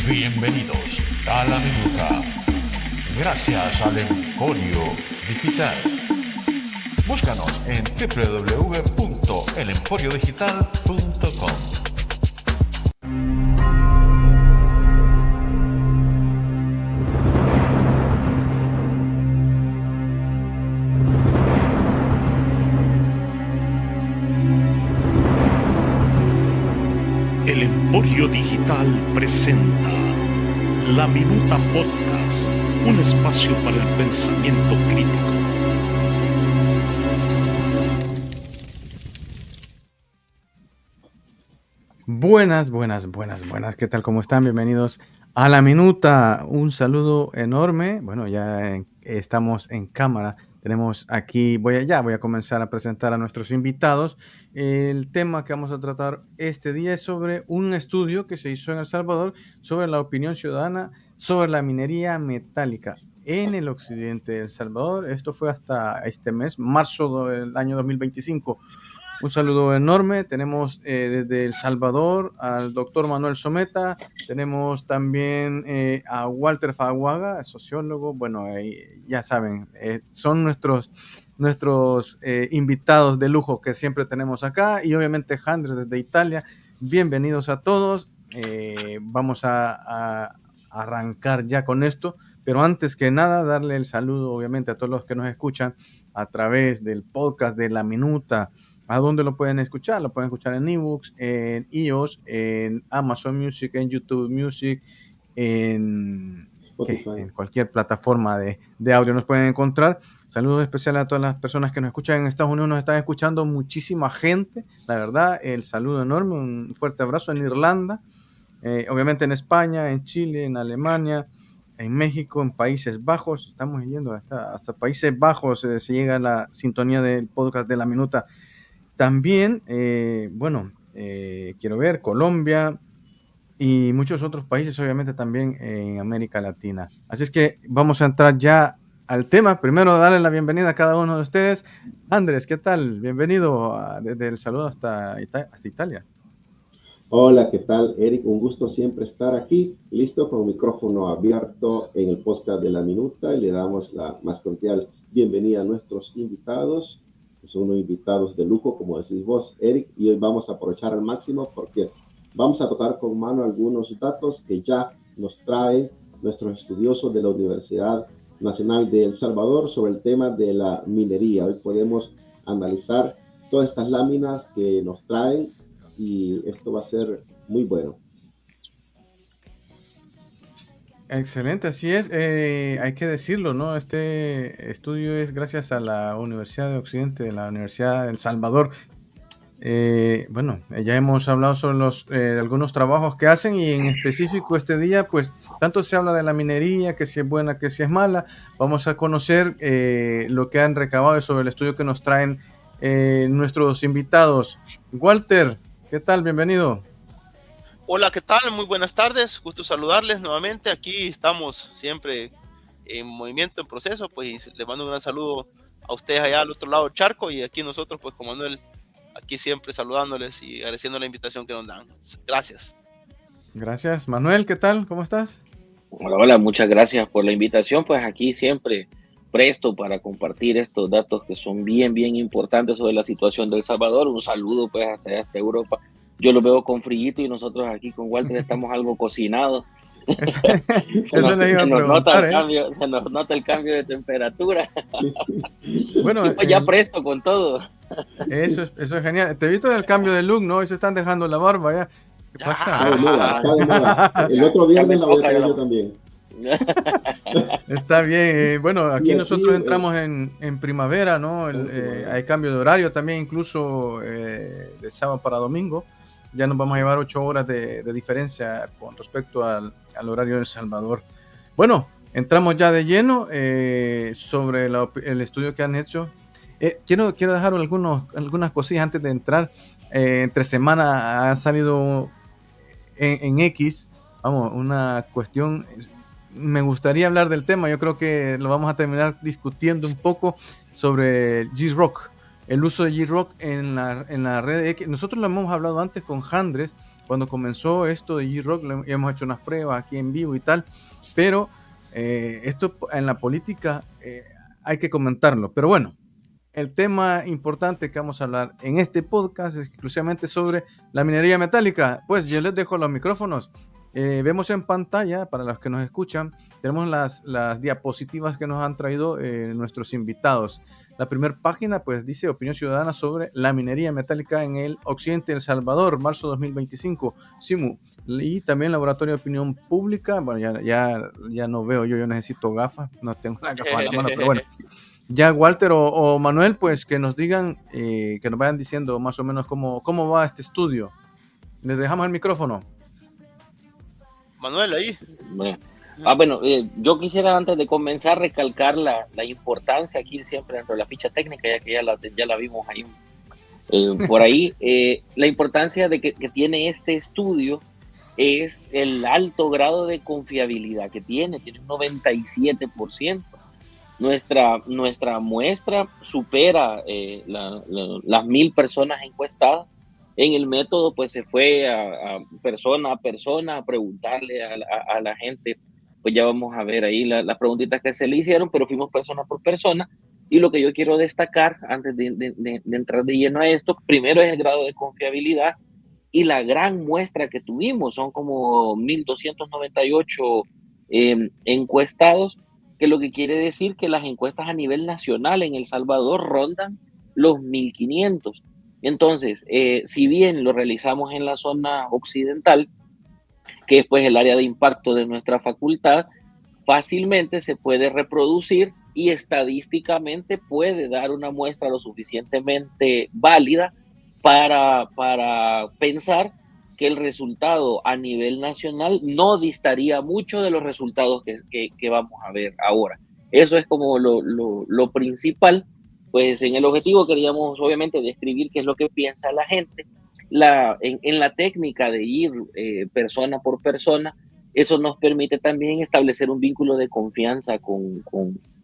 Bienvenidos a La Minuta. Gracias al Emporio Digital. Búscanos en www.elemporiodigital.com. El Emporio Digital presenta La Minuta Podcast, un espacio para el pensamiento crítico. Buenas, ¿qué tal? ¿Cómo están? Bienvenidos a La Minuta. Un saludo enorme. Bueno, ya estamos en cámara. Tenemos aquí, voy a comenzar a presentar a nuestros invitados. El tema que vamos a tratar este día es sobre un estudio que se hizo en El Salvador sobre la opinión ciudadana sobre la minería metálica en el occidente de El Salvador. Esto fue hasta este mes, marzo del año 2025. Un saludo enorme. Tenemos desde El Salvador al doctor Manuel Someta. Tenemos también a Walter Faguaga, sociólogo. Bueno, ya saben, son nuestros invitados de lujo que siempre tenemos acá. Y obviamente Jandres desde Italia. Bienvenidos a todos. Vamos a arrancar ya con esto. Pero antes que nada, darle el saludo obviamente a todos los que nos escuchan a través del podcast de La Minuta. ¿A dónde lo pueden escuchar? Lo pueden escuchar en eBooks, en iOS, en Amazon Music, en YouTube Music, en cualquier plataforma de audio nos pueden encontrar. Saludos especiales a todas las personas que nos escuchan en Estados Unidos. Nos están escuchando muchísima gente, la verdad. El saludo enorme, un fuerte abrazo en Irlanda, obviamente en España, en Chile, en Alemania, en México, en Países Bajos. Estamos yendo hasta Países Bajos, se llega a la sintonía del podcast de La Minuta. También, quiero ver Colombia y muchos otros países, obviamente también en América Latina. Así es que vamos a entrar ya al tema. Primero, darle la bienvenida a cada uno de ustedes. Andrés, ¿qué tal? Bienvenido desde El Salvador hasta Italia. Hola, ¿qué tal, Eric? Un gusto siempre estar aquí, listo, con el micrófono abierto en el podcast de La Minuta, y le damos la más cordial bienvenida a nuestros invitados. Son unos invitados de lujo, como decís vos, Eric, y hoy vamos a aprovechar al máximo porque vamos a tocar con mano algunos datos que ya nos traen nuestros estudiosos de la Universidad Nacional de El Salvador sobre el tema de la minería. Hoy podemos analizar todas estas láminas que nos traen y esto va a ser muy bueno. Excelente, así es. Hay que decirlo, ¿no? Este estudio es gracias a la Universidad de Occidente, de la Universidad de El Salvador. Ya hemos hablado sobre algunos trabajos que hacen, y en específico este día, pues, tanto se habla de la minería, que si es buena, que si es mala. Vamos a conocer lo que han recabado sobre el estudio que nos traen nuestros invitados. Walter, ¿qué tal? Bienvenido. Hola, ¿qué tal? Muy buenas tardes, gusto saludarles nuevamente. Aquí estamos siempre en movimiento, en proceso, pues les mando un gran saludo a ustedes allá al otro lado del charco, y aquí nosotros, pues con Manuel, aquí siempre saludándoles y agradeciendo la invitación que nos dan. Gracias. Gracias. Manuel, ¿qué tal? ¿Cómo estás? Hola, muchas gracias por la invitación. Pues aquí siempre presto para compartir estos datos que son bien importantes sobre la situación de El Salvador. Un saludo pues hasta Europa. Yo lo veo con frillito y nosotros aquí con Walter estamos algo cocinados. Se nos nota el cambio de temperatura. Bueno, pues ya presto con todo. Eso es genial. Te he visto el cambio de look, ¿no? Y se están dejando la barba ya. ¿Qué pasa? Está de moda. El otro viernes la voy a traer yo también. Está bien. Aquí nosotros entramos en primavera, ¿no? Hay cambio de horario también, incluso de sábado para domingo. Ya nos vamos a llevar 8 horas de diferencia con respecto al horario de El Salvador. Bueno, entramos ya de lleno sobre el estudio que han hecho. Quiero dejar algunas cosillas antes de entrar. Entre semana ha salido en X, una cuestión. Me gustaría hablar del tema. Yo creo que lo vamos a terminar discutiendo un poco sobre G-Rock. el uso de G-Rock en la red X. Nosotros lo hemos hablado antes con Jandres, cuando comenzó esto de G-Rock, hemos hecho unas pruebas aquí en vivo y tal, pero esto en la política hay que comentarlo. Pero bueno, el tema importante que vamos a hablar en este podcast es exclusivamente sobre la minería metálica. Pues yo les dejo los micrófonos. Vemos en pantalla, para los que nos escuchan, tenemos las diapositivas que nos han traído nuestros invitados. La primera página pues dice opinión ciudadana sobre la minería metálica en el occidente de El Salvador, marzo 2025, CIMU. Y también Laboratorio de Opinión Pública. Bueno, ya no veo, yo necesito gafas, no tengo la gafa en la mano, pero bueno. Ya Walter o Manuel, pues que nos digan, que nos vayan diciendo más o menos cómo va este estudio. Les dejamos el micrófono. Manuel, ahí. Bueno, yo quisiera antes de comenzar recalcar la importancia aquí siempre dentro de la ficha técnica, ya que ya la vimos ahí por ahí. La importancia de que tiene este estudio es el alto grado de confiabilidad que tiene un 97%. Nuestra muestra supera las 1,000 personas encuestadas. En el método, pues se fue a persona a persona a preguntarle a la gente. Pues ya vamos a ver ahí las preguntitas que se le hicieron, pero fuimos persona por persona. Y lo que yo quiero destacar antes de entrar de lleno a esto, primero es el grado de confiabilidad y la gran muestra que tuvimos. Son como 1,298 encuestados, que lo que quiere decir que las encuestas a nivel nacional en El Salvador rondan los 1,500. Entonces, si bien lo realizamos en la zona occidental, que es pues el área de impacto de nuestra facultad, fácilmente se puede reproducir y estadísticamente puede dar una muestra lo suficientemente válida para pensar que el resultado a nivel nacional no distaría mucho de los resultados que vamos a ver ahora. Eso es como lo principal. Pues en el objetivo queríamos obviamente describir qué es lo que piensa la gente. En la técnica de ir persona por persona, eso nos permite también establecer un vínculo de confianza con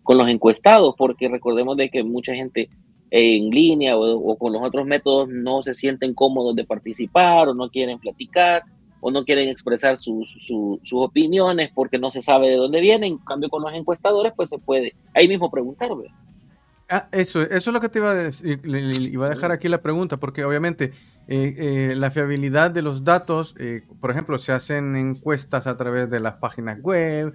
los encuestados, porque recordemos de que mucha gente en línea o con los otros métodos no se sienten cómodos de participar o no quieren platicar o no quieren expresar sus opiniones porque no se sabe de dónde vienen. En cambio, con los encuestadores, pues se puede ahí mismo preguntar, ¿verdad? Eso es lo que te iba a decir, iba a dejar aquí la pregunta, porque obviamente la fiabilidad de los datos, por ejemplo, se hacen encuestas a través de las páginas web,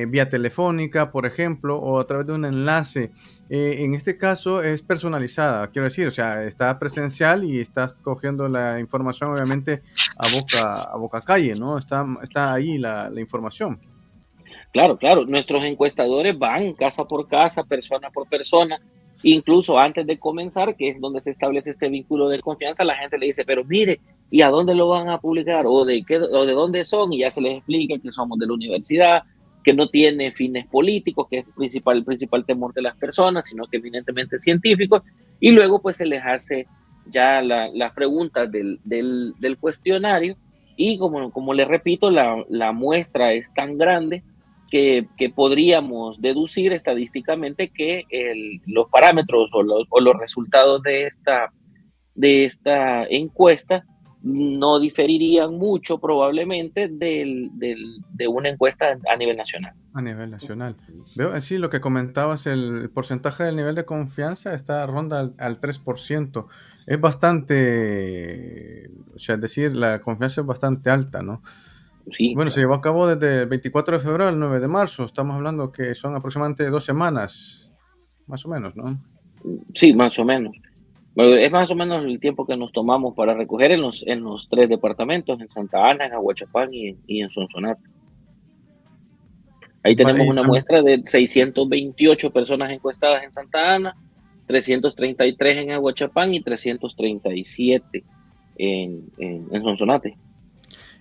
vía telefónica, por ejemplo, o a través de un enlace. En este caso es personalizada, quiero decir, o sea, está presencial y estás cogiendo la información, obviamente, a boca calle, ¿no? Está ahí la información. Claro, nuestros encuestadores van casa por casa, persona por persona, incluso antes de comenzar, que es donde se establece este vínculo de confianza, la gente le dice, pero mire, ¿y a dónde lo van a publicar? ¿O de dónde son? Y ya se les explica que somos de la universidad, que no tiene fines políticos, que es el principal temor de las personas, sino que evidentemente científicos, y luego pues se les hace ya las preguntas del cuestionario, y como les repito, la muestra es tan grande que podríamos deducir estadísticamente que los parámetros o los resultados de esta encuesta no diferirían mucho probablemente de una encuesta a nivel nacional. A nivel nacional. Veo, sí, lo que comentabas, el porcentaje del nivel de confianza ronda al 3%. Es bastante, o sea, es decir, la confianza es bastante alta, ¿no? Sí, bueno, se llevó a cabo desde el 24 de febrero al 9 de marzo. Estamos hablando que son aproximadamente 2 semanas, más o menos, ¿no? Sí, más o menos. Es más o menos el tiempo que nos tomamos para recoger en los 3 departamentos, en Santa Ana, en Aguachapán y en Sonsonate. Ahí tenemos una muestra de 628 personas encuestadas en Santa Ana, 333 en Aguachapán y 337 en Sonsonate.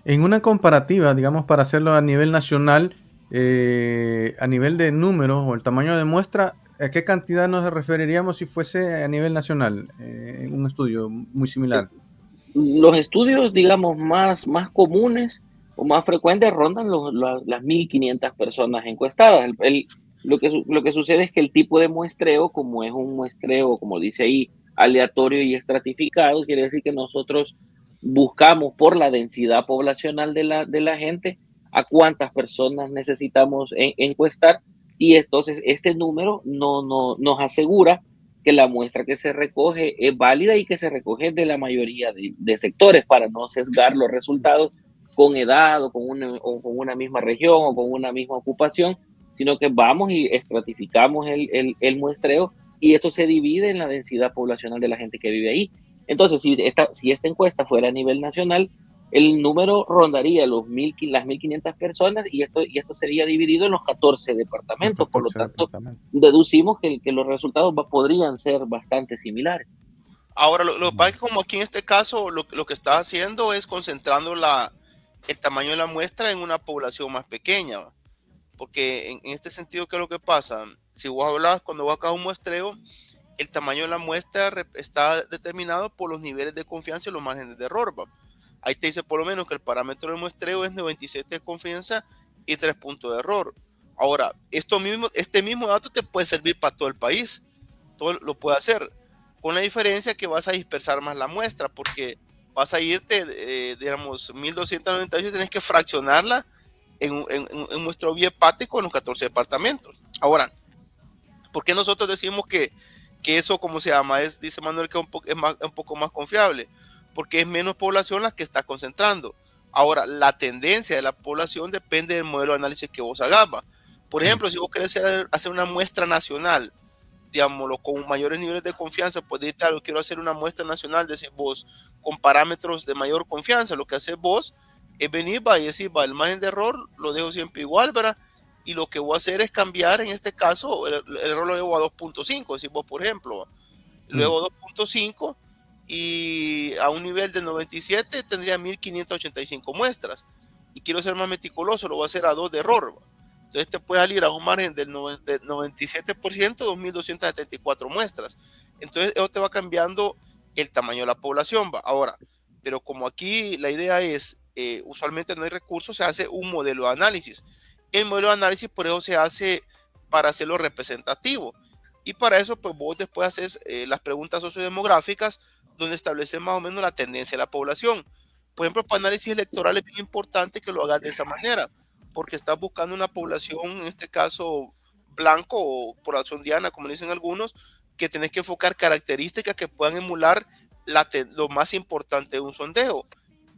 En una comparativa, digamos, para hacerlo a nivel nacional, a nivel de números o el tamaño de muestra, ¿a qué cantidad nos referiríamos si fuese a nivel nacional? Un estudio muy similar. Los estudios, digamos, más comunes o más frecuentes rondan las 1,500 personas encuestadas. Lo que sucede es que el tipo de muestreo, como es un muestreo, como dice ahí, aleatorio y estratificado, quiere decir que nosotros buscamos por la densidad poblacional de la gente a cuántas personas necesitamos encuestar, y entonces este número nos asegura que la muestra que se recoge es válida y que se recoge de la mayoría de sectores para no sesgar los resultados con edad o con una misma región o con una misma ocupación, sino que vamos y estratificamos el muestreo, y esto se divide en la densidad poblacional de la gente que vive ahí. Entonces, si esta encuesta fuera a nivel nacional, el número rondaría las 1.500 personas, y esto sería dividido en los 14 departamentos. Por lo tanto, deducimos que los resultados podrían ser bastante similares. Ahora, lo que pasa es que como aquí en este caso lo que está haciendo es concentrando el tamaño de la muestra en una población más pequeña, ¿va? Porque en este sentido, ¿qué es lo que pasa? Si vos hablas, cuando vos hagas un muestreo, el tamaño de la muestra está determinado por los niveles de confianza y los márgenes de error, ¿va? Ahí te dice por lo menos que el parámetro del muestreo es 97 de confianza y 3 puntos de error. Ahora, este mismo dato te puede servir para todo el país. Todo lo puede hacer, con la diferencia que vas a dispersar más la muestra, porque vas a irte, digamos, 1298, tenés que fraccionarla en un muestreo biepático en los 14 departamentos. Ahora, ¿por qué nosotros decimos que eso, como se llama, dice Manuel, que es un poco más confiable? Porque es menos población la que está concentrando. Ahora, la tendencia de la población depende del modelo de análisis que vos hagas. Por ejemplo, si vos querés hacer una muestra nacional, digámoslo, con mayores niveles de confianza, pues decir, claro, quiero hacer una muestra nacional, decir vos, con parámetros de mayor confianza. Lo que haces vos es venir y decir, el margen de error lo dejo siempre igual, ¿verdad? Y lo que voy a hacer es cambiar, en este caso, el error lo llevo a 2.5, decir vos, por ejemplo, luego 2.5, y a un nivel de 97 tendría 1585 muestras, y quiero ser más meticuloso, lo voy a hacer a 2 de error, ¿va? Entonces te puede salir a un margen del 97%, 2274 muestras. Entonces eso te va cambiando el tamaño de la población, ¿va? Ahora, pero como aquí la idea es, usualmente no hay recursos, se hace un modelo de análisis. El modelo de análisis por eso se hace para hacerlo representativo. Y para eso, pues vos después haces las preguntas sociodemográficas, donde estableces más o menos la tendencia de la población. Por ejemplo, para análisis electoral es bien importante que lo hagas de esa manera, porque estás buscando una población, en este caso blanco o población diana, como dicen algunos, que tenés que enfocar características que puedan emular lo más importante de un sondeo,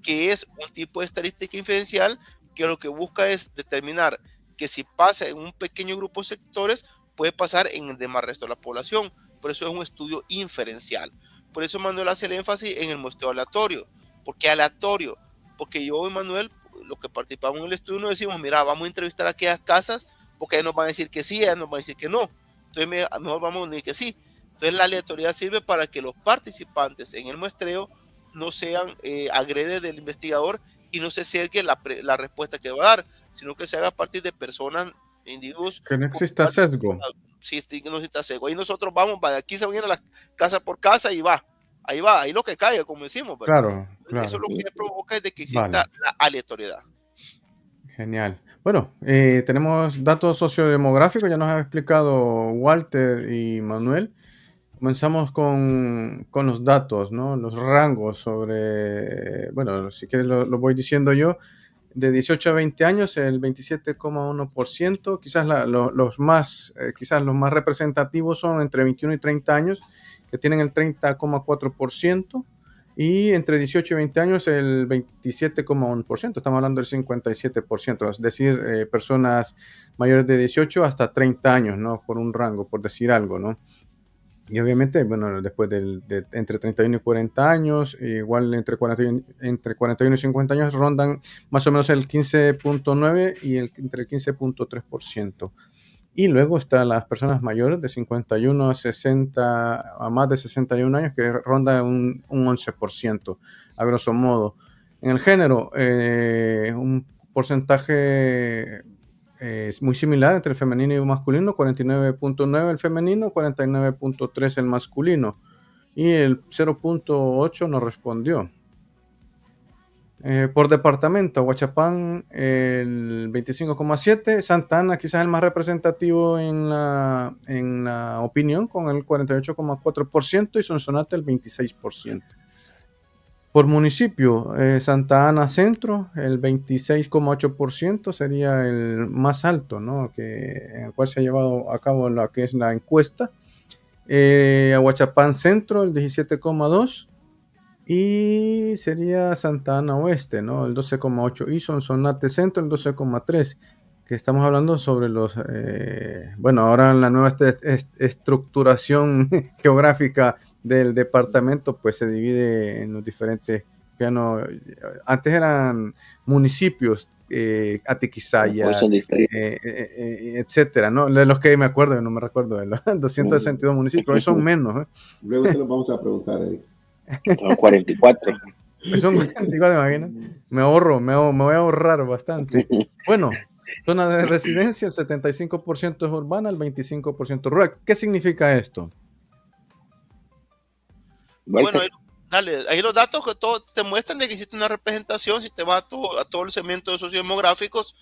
que es un tipo de estadística inferencial que lo que busca es determinar que si pasa en un pequeño grupo de sectores, puede pasar en el demás resto de la población. Por eso es un estudio inferencial. Por eso Manuel hace el énfasis en el muestreo aleatorio. ¿Por qué aleatorio? Porque yo y Manuel, los que participamos en el estudio, nos decimos, mira, vamos a entrevistar a aquellas casas, porque ellos nos van a decir que sí, ellos nos van a decir que no. Entonces mejor vamos a decir que sí. Entonces la aleatoriedad sirve para que los participantes en el muestreo no sean agredes del investigador y no se sesgue la respuesta que va a dar, sino que se haga a partir de personas, individuos. Que no exista sesgo. Sí, no exista sesgo. Ahí nosotros vamos, de aquí se viene la casa por casa y ahí lo que caiga, como decimos. Claro. Eso es lo que provoca es de que exista la aleatoriedad. Genial. Bueno, tenemos datos sociodemográficos, ya nos ha explicado Walter y Manuel. Comenzamos con los datos, ¿no? Los rangos sobre, bueno, si quieres lo voy diciendo yo. De 18 a 20 años, el 27,1%. Quizás los más representativos son entre 21 y 30 años, que tienen el 30,4%. Y entre 18 y 20 años, el 27,1%. Estamos hablando del 57%. Es decir, personas mayores de 18 hasta 30 años, ¿no? Por un rango, por decir algo, ¿no? Y obviamente, bueno, después de entre 31 y 40 años, igual entre 41 y 50 años rondan más o menos el 15,9% y entre el 15,3%. Y luego están las personas mayores de 51 a más de 61 años, que ronda un 11%, a grosso modo. En el género, un porcentaje es muy similar entre el femenino y el masculino, 49,9% el femenino, 49,3% el masculino, y el 0,8% no respondió. Por departamento, Huachapán el 25,7%, Santa Ana quizás el más representativo en la opinión con el 48,4% y Sonsonate el 26%. Por municipio, Santa Ana Centro, el 26,8% sería el más alto, ¿no? En el cual se ha llevado a cabo lo que es la encuesta. Ahuachapán Centro, el 17,2%. Y sería Santa Ana Oeste, ¿no? El 12,8%. Y Sonsonate Centro, el 12,3%. Que estamos hablando sobre los... bueno, ahora en la nueva estructuración geográfica del departamento, pues se divide en los diferentes... antes eran municipios, Atiquizaya, etcétera, ¿no? De los que me acuerdo, no me recuerdo, de los 262 municipios. Hoy son menos, ¿eh? Luego te lo vamos a preguntar, Eric. Son 44. Son 44, imagina. Me voy a ahorrar bastante. Bueno, zona de residencia, el 75% es urbana, el 25% rural. ¿Qué significa esto? Bueno, dale, ahí los datos que te muestran de que existe una representación, si te vas a todo el segmento de sociodemográficos,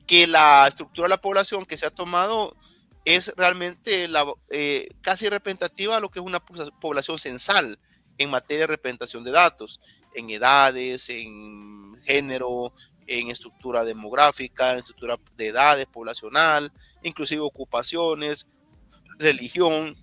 que la estructura de la población que se ha tomado es realmente casi representativa a lo que es una población censal en materia de representación de datos, en edades, en género, en estructura demográfica, en estructura de edades poblacional, inclusive ocupaciones, religión.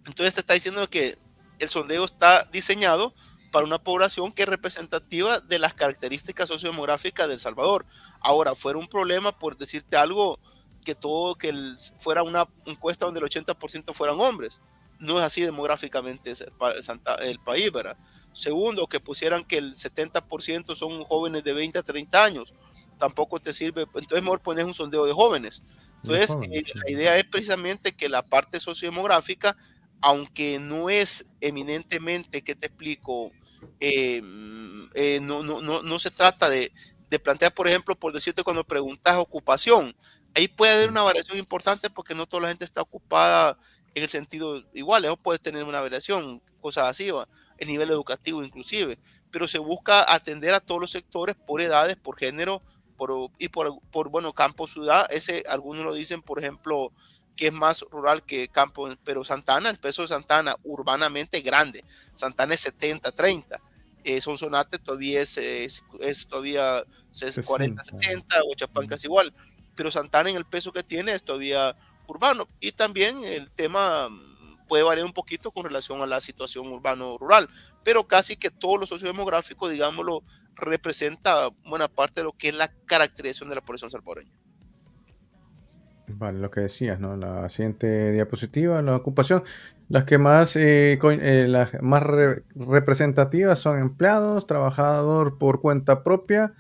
Entonces te está diciendo que el sondeo está diseñado para una población que es representativa de las características sociodemográficas de El Salvador. Ahora, fuera un problema, por decirte algo, que fuera una encuesta donde el 80% fueran hombres. No es así demográficamente el país, ¿verdad? Segundo, que pusieran que el 70% son jóvenes de 20 a 30 años. Tampoco te sirve. Entonces mejor pones un sondeo de jóvenes. Entonces, la idea es precisamente que la parte sociodemográfica, aunque no es eminentemente, ¿qué te explico? No se trata de plantear, por ejemplo, por decirte, cuando preguntas ocupación, ahí puede haber una variación importante porque no toda la gente está ocupada en el sentido igual, eso puede tener una variación, cosas así, el nivel educativo inclusive, pero se busca atender a todos los sectores por edades, por género, por bueno, campo, ciudad. Algunos lo dicen, por ejemplo, que es más rural que campo, pero Santa Ana, el peso de Santa Ana urbanamente grande, Santa Ana es 70-30, Sonsonate todavía es todavía 40-60, Huachapán casi igual, pero Santa Ana en el peso que tiene es todavía urbano, y también el tema puede variar un poquito con relación a la situación urbano-rural, pero casi que todo lo sociodemográfico, digámoslo, representa buena parte de lo que es la caracterización de la población salvadoreña. Vale, lo que decías, ¿no? La siguiente diapositiva, la ocupación, las que más, las más representativas son empleados, trabajador por cuenta propia,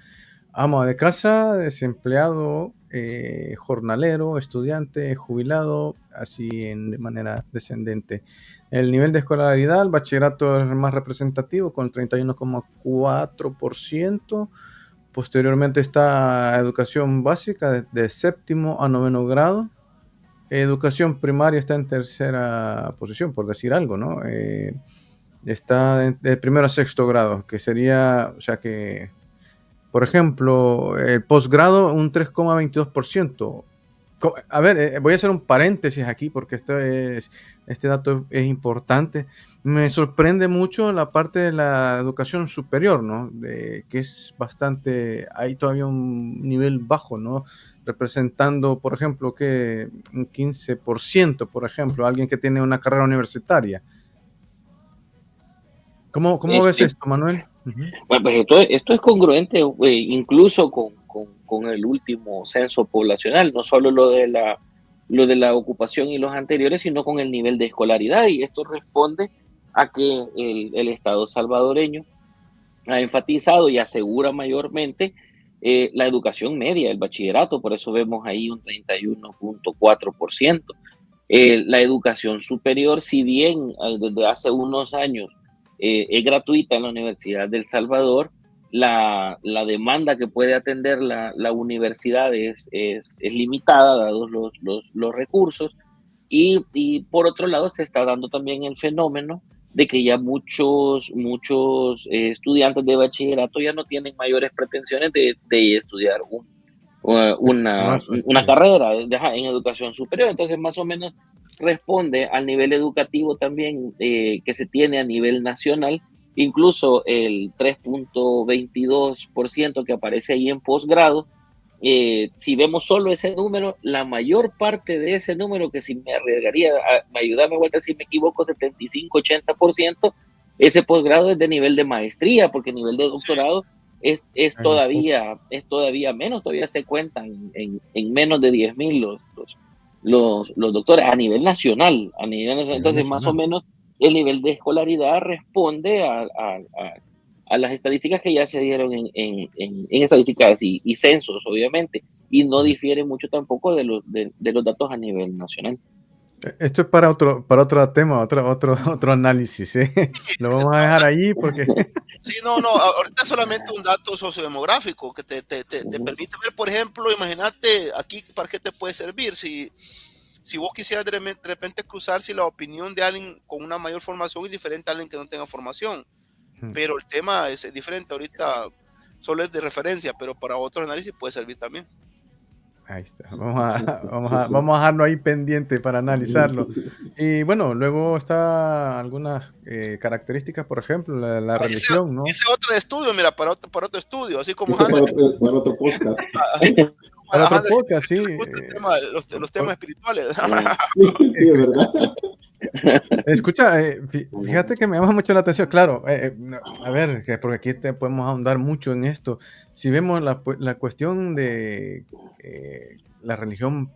ama de casa, desempleado, jornalero, estudiante, jubilado, así de manera descendente. El nivel de escolaridad, el bachillerato es el más representativo con 31,4%. Posteriormente está educación básica de séptimo a noveno grado. Educación primaria está en tercera posición, por decir algo, ¿no? Está de primero a sexto grado, que sería, o sea que, por ejemplo, el posgrado un 3,22%. A ver, voy a hacer un paréntesis aquí porque este dato es importante. Me sorprende mucho la parte de la educación superior, ¿no? Que es bastante, hay todavía un nivel bajo, ¿no? Representando, por ejemplo, que un 15%, por ejemplo, alguien que tiene una carrera universitaria. ¿Cómo ves esto, Manuel? Bueno, pues esto es congruente incluso con el último censo poblacional, no solo lo de la ocupación y los anteriores, sino con el nivel de escolaridad, y esto responde a que el Estado salvadoreño ha enfatizado y asegura mayormente la educación media, el bachillerato, por eso vemos ahí un 31,4%. La educación superior, si bien desde hace unos años es gratuita en la Universidad del Salvador, la demanda que puede atender la universidad es limitada, dados los recursos, y por otro lado se está dando también el fenómeno de que ya muchos estudiantes de bachillerato ya no tienen mayores pretensiones de estudiar una carrera en educación superior. Entonces, más o menos responde al nivel educativo también que se tiene a nivel nacional. Incluso el 3.22% que aparece ahí en posgrado, si vemos solo ese número, la mayor parte de ese número, que si me arriesgaría a ayudarme, vuelta si me equivoco, 75-80%, ese posgrado es de nivel de maestría, porque nivel de doctorado es todavía menos, todavía se cuentan en menos de 10,000 los doctores a nivel nacional. Entonces, más o menos, el nivel de escolaridad responde a las estadísticas que ya se dieron en estadísticas y censos, obviamente, y no difiere mucho tampoco de los datos a nivel nacional. Esto es para otro tema, otro análisis, ¿eh? Lo vamos a dejar ahí porque... Sí, no, ahorita solamente un dato sociodemográfico que te permite ver, por ejemplo, imagínate aquí para qué te puede servir si vos quisieras de repente cruzar si la opinión de alguien con una mayor formación es diferente a alguien que no tenga formación. Pero el tema es diferente, ahorita solo es de referencia, pero para otros análisis puede servir también. Ahí está, vamos a dejarlo ahí pendiente para analizarlo. Y bueno, luego está algunas características, por ejemplo, la religión, ¿no? Ese otro estudio, mira, para otro estudio, así como para otro podcast. Para otro podcast, sí. Los temas espirituales. Sí, es verdad. Escucha, fíjate que me llama mucho la atención, claro, a ver, porque aquí podemos ahondar mucho en esto. Si vemos la cuestión de la religión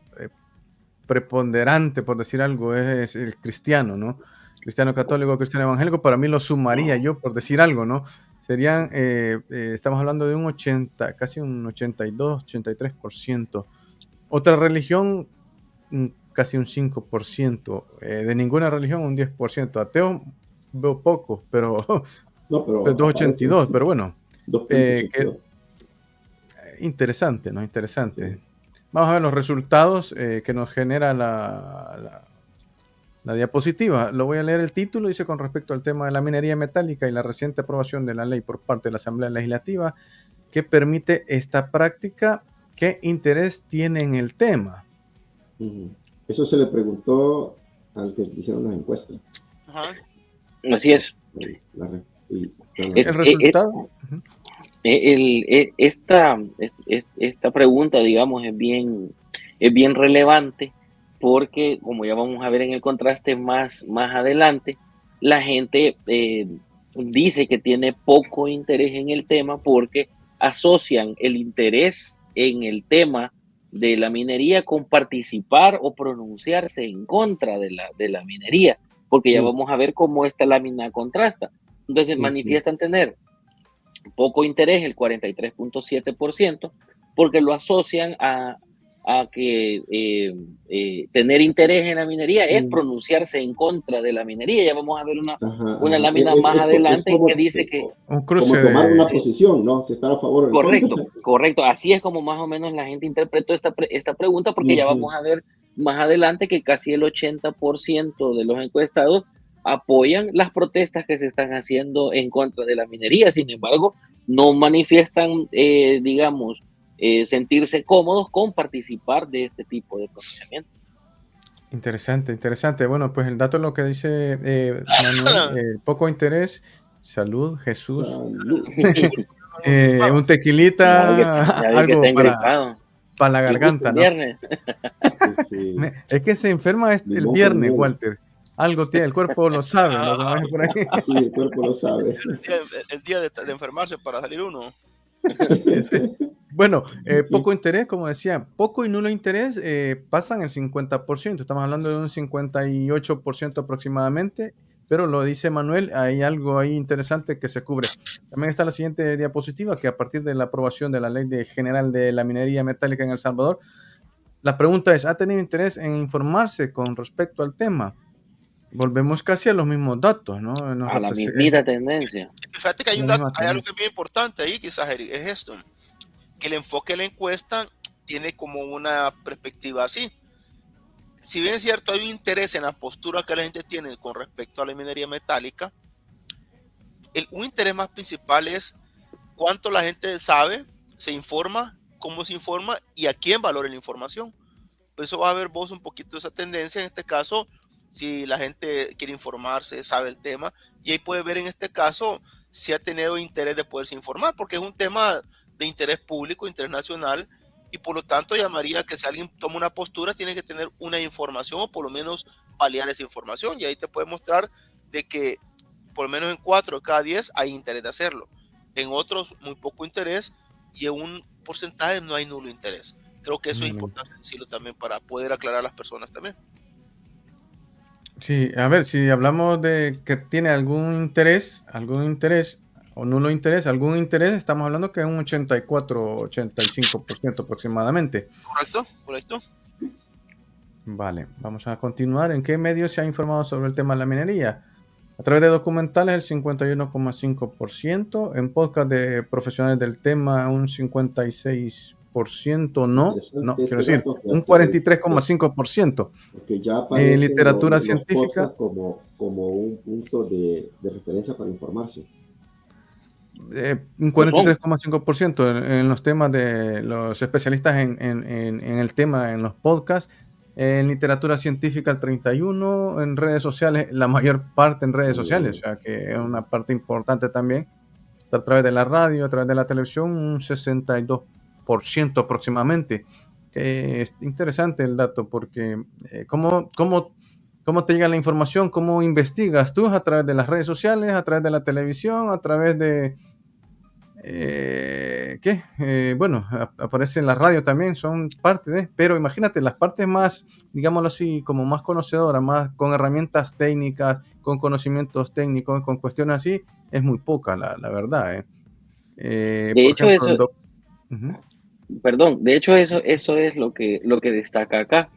preponderante, por decir algo, es el cristiano, ¿no? Cristiano católico, cristiano evangélico, para mí lo sumaría yo, por decir algo, ¿no? Serían, estamos hablando de casi un 82, 83%. Otra religión, casi un 5%, de ninguna religión un 10%, ateo veo poco, pero 2,82, pero bueno, interesante, ¿no? Interesante. Vamos a ver los resultados que nos genera la diapositiva. Lo voy a leer el título, dice: con respecto al tema de la minería metálica y la reciente aprobación de la ley por parte de la Asamblea Legislativa que permite esta práctica, ¿qué interés tiene en el tema? Eso se le preguntó al que hicieron las encuestas. Ajá. Así es. El resultado. Esta pregunta, digamos, es bien relevante porque, como ya vamos a ver en el contraste más adelante, la gente dice que tiene poco interés en el tema porque asocian el interés en el tema de la minería con participar o pronunciarse en contra de la minería, porque ya vamos a ver cómo esta lámina contrasta. Entonces manifiestan tener poco interés, el 43.7%, porque lo asocian a que tener interés en la minería es pronunciarse en contra de la minería. Ya vamos a ver una lámina más adelante como, que dice que... Un cruce como tomar una posición, ¿no? Si está a favor o en contra. Correcto. Así es como más o menos la gente interpretó esta pregunta, porque ya vamos a ver más adelante que casi el 80% de los encuestados apoyan las protestas que se están haciendo en contra de la minería. Sin embargo, no manifiestan, digamos, sentirse cómodos con participar de este tipo de pronunciamiento. Interesante. Bueno, pues el dato es lo que dice Manuel, poco interés, salud, Jesús, salud. Un tequilita, algo para la garganta, ¿no? Sí. Es que se enferma el viernes, Walter. Algo tiene, el cuerpo lo sabe, ¿no? Como es por ahí. Sí, el cuerpo lo sabe. El día de enfermarse para salir uno. Sí. Bueno, poco interés, como decía, poco y nulo interés pasan el 50%. Estamos hablando de un 58% aproximadamente, pero lo dice Manuel, hay algo ahí interesante que se cubre. También está la siguiente diapositiva, que a partir de la aprobación de la Ley General de la Minería Metálica en El Salvador, la pregunta es, ¿ha tenido interés en informarse con respecto al tema? Volvemos casi a los mismos datos, ¿no? A la misma tendencia. Fíjate que hay algo que es bien importante ahí, quizás, Eric, es esto, que el enfoque de la encuesta tiene como una perspectiva así. si bien es cierto, hay un interés en la postura que la gente tiene con respecto a la minería metálica, un interés más principal es cuánto la gente sabe, se informa, cómo se informa y a quién valora la información. Por eso va a haber vos un poquito esa tendencia en este caso, si la gente quiere informarse, sabe el tema, y ahí puede ver en este caso si ha tenido interés de poderse informar, porque es un tema de interés público, interés nacional, y por lo tanto llamaría que si alguien toma una postura, tiene que tener una información o por lo menos validar esa información, y ahí te puede mostrar de que por lo menos en 4 de cada 10 hay interés de hacerlo. En otros, muy poco interés y en un porcentaje no hay nulo interés. Creo que eso es importante decirlo también para poder aclarar a las personas también. Sí, a ver, si hablamos de que tiene algún interés o nulo interés, algún interés, estamos hablando que es un 84-85% aproximadamente. ¿Correcto? ¿Correcto? Vale, vamos a continuar. ¿En qué medio se ha informado sobre el tema de la minería? A través de documentales, el 51,5%. En podcast de profesionales del tema, un 56%. No, quiero decir, un 43,5%. Porque ya aparecen literatura los científica como un punto de referencia para informarse. Un 43,5% en los temas de los especialistas en el tema, en los podcasts. En literatura científica el 31%, en redes sociales, la mayor parte en redes sociales, o sea que es una parte importante también. A través de la radio, a través de la televisión, un 62% aproximadamente. Es interesante el dato porque ¿cómo te llega la información? ¿Cómo investigas tú? A través de las redes sociales, a través de la televisión, a través de bueno, aparece en la radio también, son parte de, pero imagínate, las partes más, digámoslo así, como más conocedoras, más con herramientas técnicas, con conocimientos técnicos, con cuestiones así, es muy poca, la verdad. De Por hecho, ejemplo, perdón, de hecho eso es lo que destaca acá,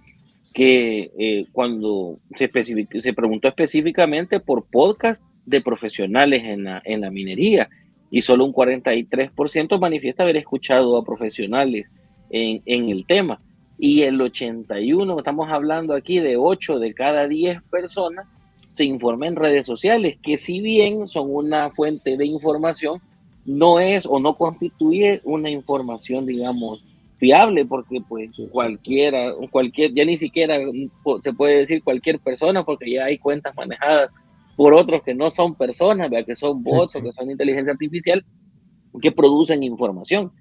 que cuando se preguntó específicamente por podcast de profesionales en la minería, y solo un 43% manifiesta haber escuchado a profesionales en el tema, y el 81%, estamos hablando aquí de 8 de cada 10 personas, se informa en redes sociales, que si bien son una fuente de información, no es o no constituye una información, digamos, fiable, porque pues Sí, cualquier, ya ni siquiera se puede decir cualquier persona, porque ya hay cuentas manejadas por otros que no son personas, ¿verdad? Que son bots sí. o que son inteligencia artificial, que producen información.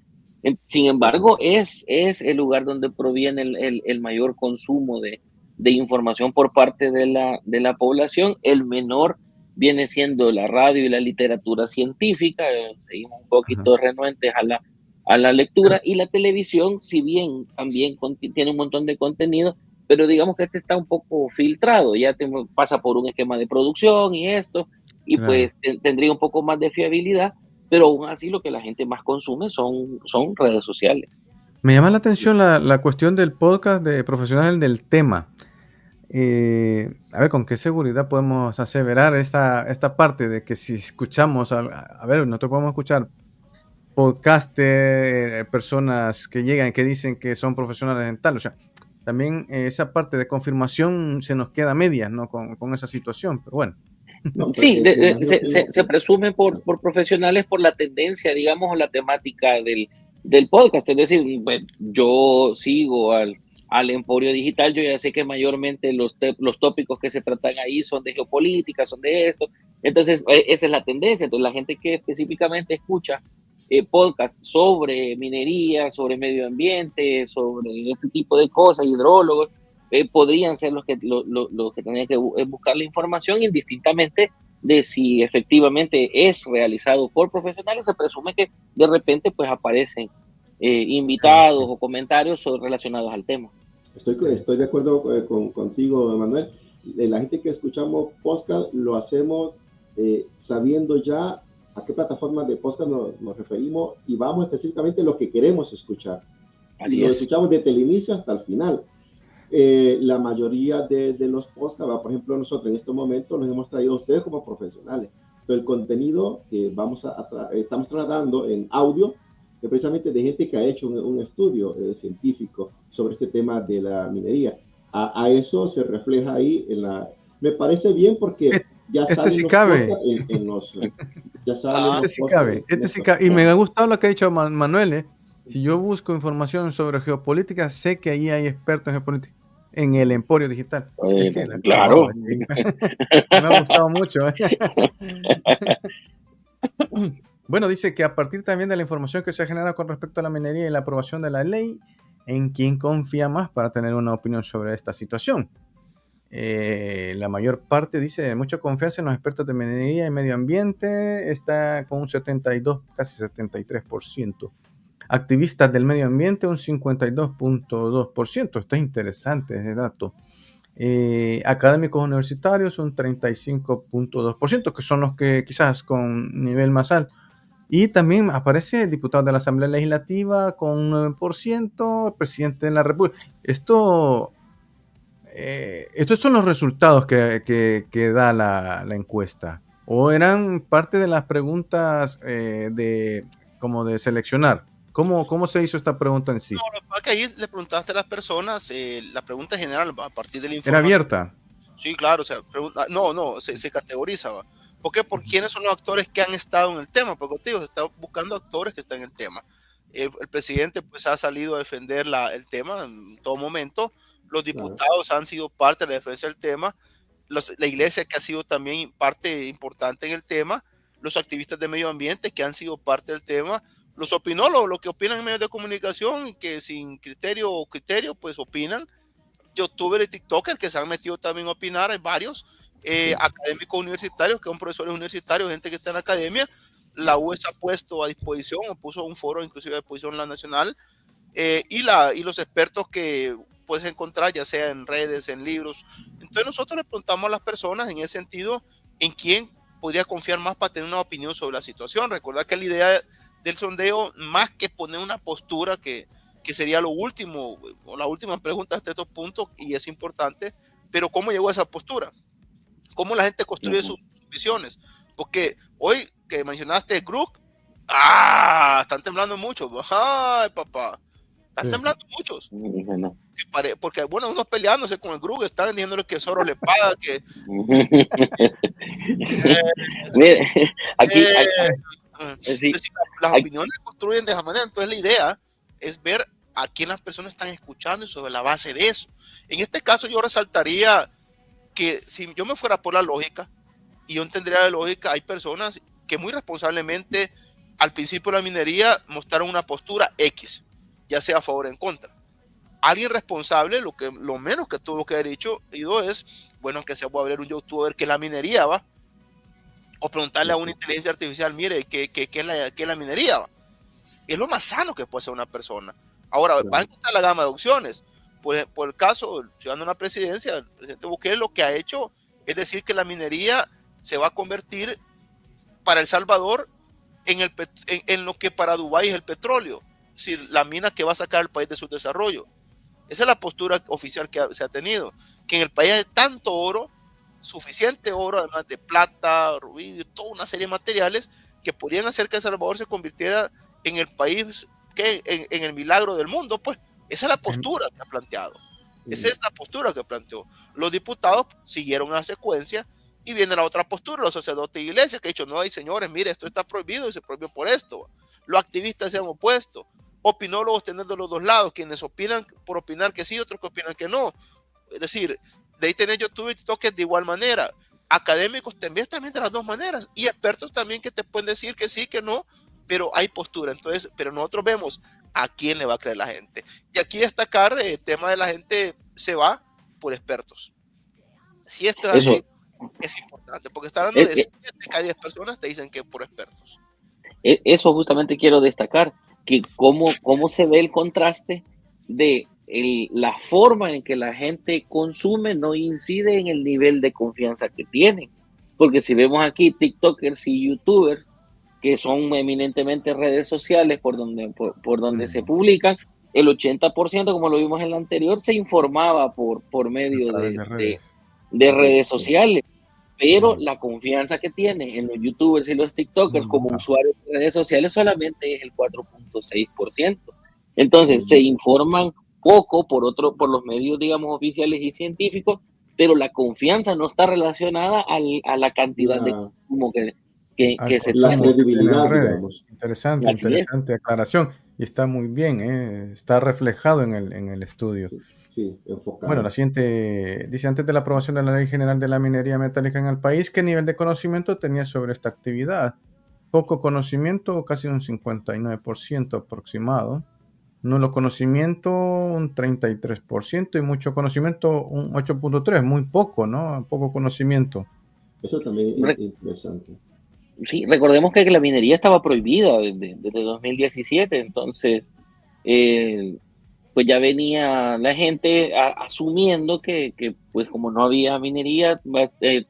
Sin embargo, es el lugar donde proviene el mayor consumo de información por parte de la población. El menor viene siendo la radio y la literatura científica. Seguimos un poquito renuentes a la lectura, y la televisión, si bien también tiene un montón de contenido, pero digamos que este está un poco filtrado, ya pasa por un esquema de producción y esto, y Claro. pues tendría un poco más de fiabilidad, pero aún así lo que la gente más consume son redes sociales. Me llama la atención la cuestión del podcast de profesionales del tema. A ver, ¿con qué seguridad podemos aseverar esta parte de que si escuchamos, a ver, nosotros podemos escuchar podcaster, personas que llegan, que dicen que son profesionales en tal, o sea, también esa parte de confirmación se nos queda a medias, ¿no? Con esa situación, pero bueno. No, pero, Sí, imagino que se presume por profesionales por la tendencia, digamos, o la temática del podcast. Es decir, pues, yo sigo al Emporio Digital, yo ya sé que mayormente los tópicos que se tratan ahí son de geopolítica, son de esto. Entonces, esa es la tendencia. Entonces, la gente que específicamente escucha podcast sobre minería, sobre medio ambiente, sobre este tipo de cosas, hidrólogos, podrían ser los que tendrían que buscar la información, indistintamente de si efectivamente es realizado por profesionales. Se presume que de repente pues aparecen invitados o comentarios relacionados al tema. Estoy de acuerdo contigo, Manuel. La gente que escuchamos podcast lo hacemos sabiendo ya a qué plataformas de podcast nos referimos, y vamos específicamente a lo que queremos escuchar. Así y lo es. escuchamos desde el inicio hasta el final. La mayoría de los podcasts, por ejemplo, nosotros en este momento nos hemos traído a ustedes como profesionales. Entonces, el contenido que estamos tratando en audio es precisamente de gente que ha hecho un estudio científico sobre este tema de la minería. A eso se refleja ahí me parece bien porque ya Este sí salen los cabe. podcasts ya salen Este los sí podcasts cabe. en Este sí nuestras cabe. Y me ha plataformas. gustado lo que ha dicho Manuel. Si yo busco información sobre geopolítica, sé que ahí hay expertos en geopolítica. En el Emporio Digital. Es que la he clavado. Claro. Me ha gustado mucho. Bueno, dice que a partir también de la información que se ha generado con respecto a la minería y la aprobación de la ley, ¿en quién confía más para tener una opinión sobre esta situación? La mayor parte dice mucha confianza en los expertos de minería y medio ambiente, está con un 72, casi 73%. Activistas del medio ambiente, un 52.2%. Está interesante ese dato. Académicos universitarios, un 35.2%, que son los que quizás con nivel más alto. Y también aparece diputado de la Asamblea Legislativa con un 9%, presidente de la República. Estos son los resultados que da la encuesta. ¿O eran parte de las preguntas como de seleccionar? ¿Cómo se hizo esta pregunta en sí? No, lo que pasa es que ahí le preguntaste a las personas, la pregunta general a partir de la ¿Era información. abierta? Sí, claro, o sea, se categoriza, ¿va? ¿Por qué? Por quiénes son los actores que han estado en el tema, porque te digo, se está buscando actores que están en el tema. El presidente pues ha salido a defender el tema en todo momento, los diputados han sido parte de la defensa del tema, la iglesia que ha sido también parte importante en el tema, los activistas de medio ambiente que han sido parte del tema, los opinólogos, los que opinan en medios de comunicación y que sin criterio pues opinan, youtubers y tiktokers que se han metido también a opinar, hay varios, académicos universitarios, que son profesores universitarios, gente que está en la academia. La US ha puesto a disposición, o puso un foro inclusive a disposición en la nacional, y los expertos que puedes encontrar, ya sea en redes, en libros. Entonces nosotros le preguntamos a las personas en ese sentido, en quién podría confiar más para tener una opinión sobre la situación. Recuerda que la idea del sondeo, más que poner una postura que sería lo último, o la última pregunta hasta estos puntos, y es importante, pero ¿cómo llegó a esa postura? ¿Cómo la gente construye sus visiones? Porque hoy que mencionaste Grook, están temblando mucho. Ay, papá, están temblando muchos. Bueno. Porque, bueno, unos peleándose con el Grook, están diciéndole que Soros le paga, que... Mire, aquí, sí, las opiniones se construyen de esa manera. Entonces la idea es ver a quién las personas están escuchando y sobre la base de eso. En este caso yo resaltaría que si yo me fuera por la lógica, y yo entendería la lógica, hay personas que muy responsablemente al principio de la minería mostraron una postura X, ya sea a favor o en contra. Alguien responsable, lo menos que tuvo que haber dicho es, bueno, que se va a abrir un youtuber que la minería va, o preguntarle a una inteligencia artificial, mire, ¿qué es la minería? ¿Va? Es lo más sano que puede hacer una persona. Ahora, va a encontrar la gama de opciones. Por el caso, ciudadano de la presidencia, el presidente Bukele lo que ha hecho es decir que la minería se va a convertir para El Salvador en lo que para Dubái es el petróleo. Es decir, la mina que va a sacar al país de su desarrollo. Esa es la postura oficial que se ha tenido. Que en el país hay tanto oro, suficiente oro, además de plata, rubí, toda una serie de materiales que podrían hacer que El Salvador se convirtiera en el país en el milagro del mundo. Pues esa es la postura que ha planteado. Esa es la postura que planteó. Los diputados siguieron a secuencia y viene la otra postura, los sacerdotes de iglesia que han dicho, no, hay señores, mire, esto está prohibido y se prohibió por esto. Los activistas se han opuesto. Opinólogos teniendo los dos lados, quienes opinan por opinar que sí, otros que opinan que no. Es decir, de ahí tenés YouTube y TikTok de igual manera. Académicos también de las dos maneras. Y expertos también que te pueden decir que sí, que no, pero hay postura. Entonces, pero nosotros vemos a quién le va a creer la gente. Y aquí destacar el tema de la gente se va por expertos. Si esto es así, es importante, porque está hablando de 7 de cada 10 personas te dicen que por expertos. Eso justamente quiero destacar, que cómo se ve el contraste de la forma en que la gente consume no incide en el nivel de confianza que tienen. Porque si vemos aquí TikTokers y YouTubers, que son eminentemente redes sociales por donde se publican, el 80%, como lo vimos en la anterior, se informaba por medio de redes sociales. Pero la confianza que tienen en los youtubers y los tiktokers como usuarios de redes sociales solamente es el 4.6%. Entonces se informan poco por los medios, digamos, oficiales y científicos, pero la confianza no está relacionada a la cantidad de La, consumo Al que se la consumo tiene. que tiene en credibilidad, redes. digamos. Interesante, Así es. interesante aclaración. Y está muy bien, está reflejado en el estudio. Sí, sí, Bueno, enfocado. la siguiente dice, antes de la aprobación de la Ley General de la Minería Metálica en el país, ¿qué nivel de conocimiento tenía sobre esta actividad? Poco conocimiento, casi un 59% aproximado. Nulo conocimiento, un 33%. Y mucho conocimiento, un 8.3%. Muy poco, ¿no? Poco conocimiento. Eso también es Re- interesante. Sí, recordemos que la minería estaba prohibida desde 2017, entonces pues ya venía la gente asumiendo que pues como no había minería,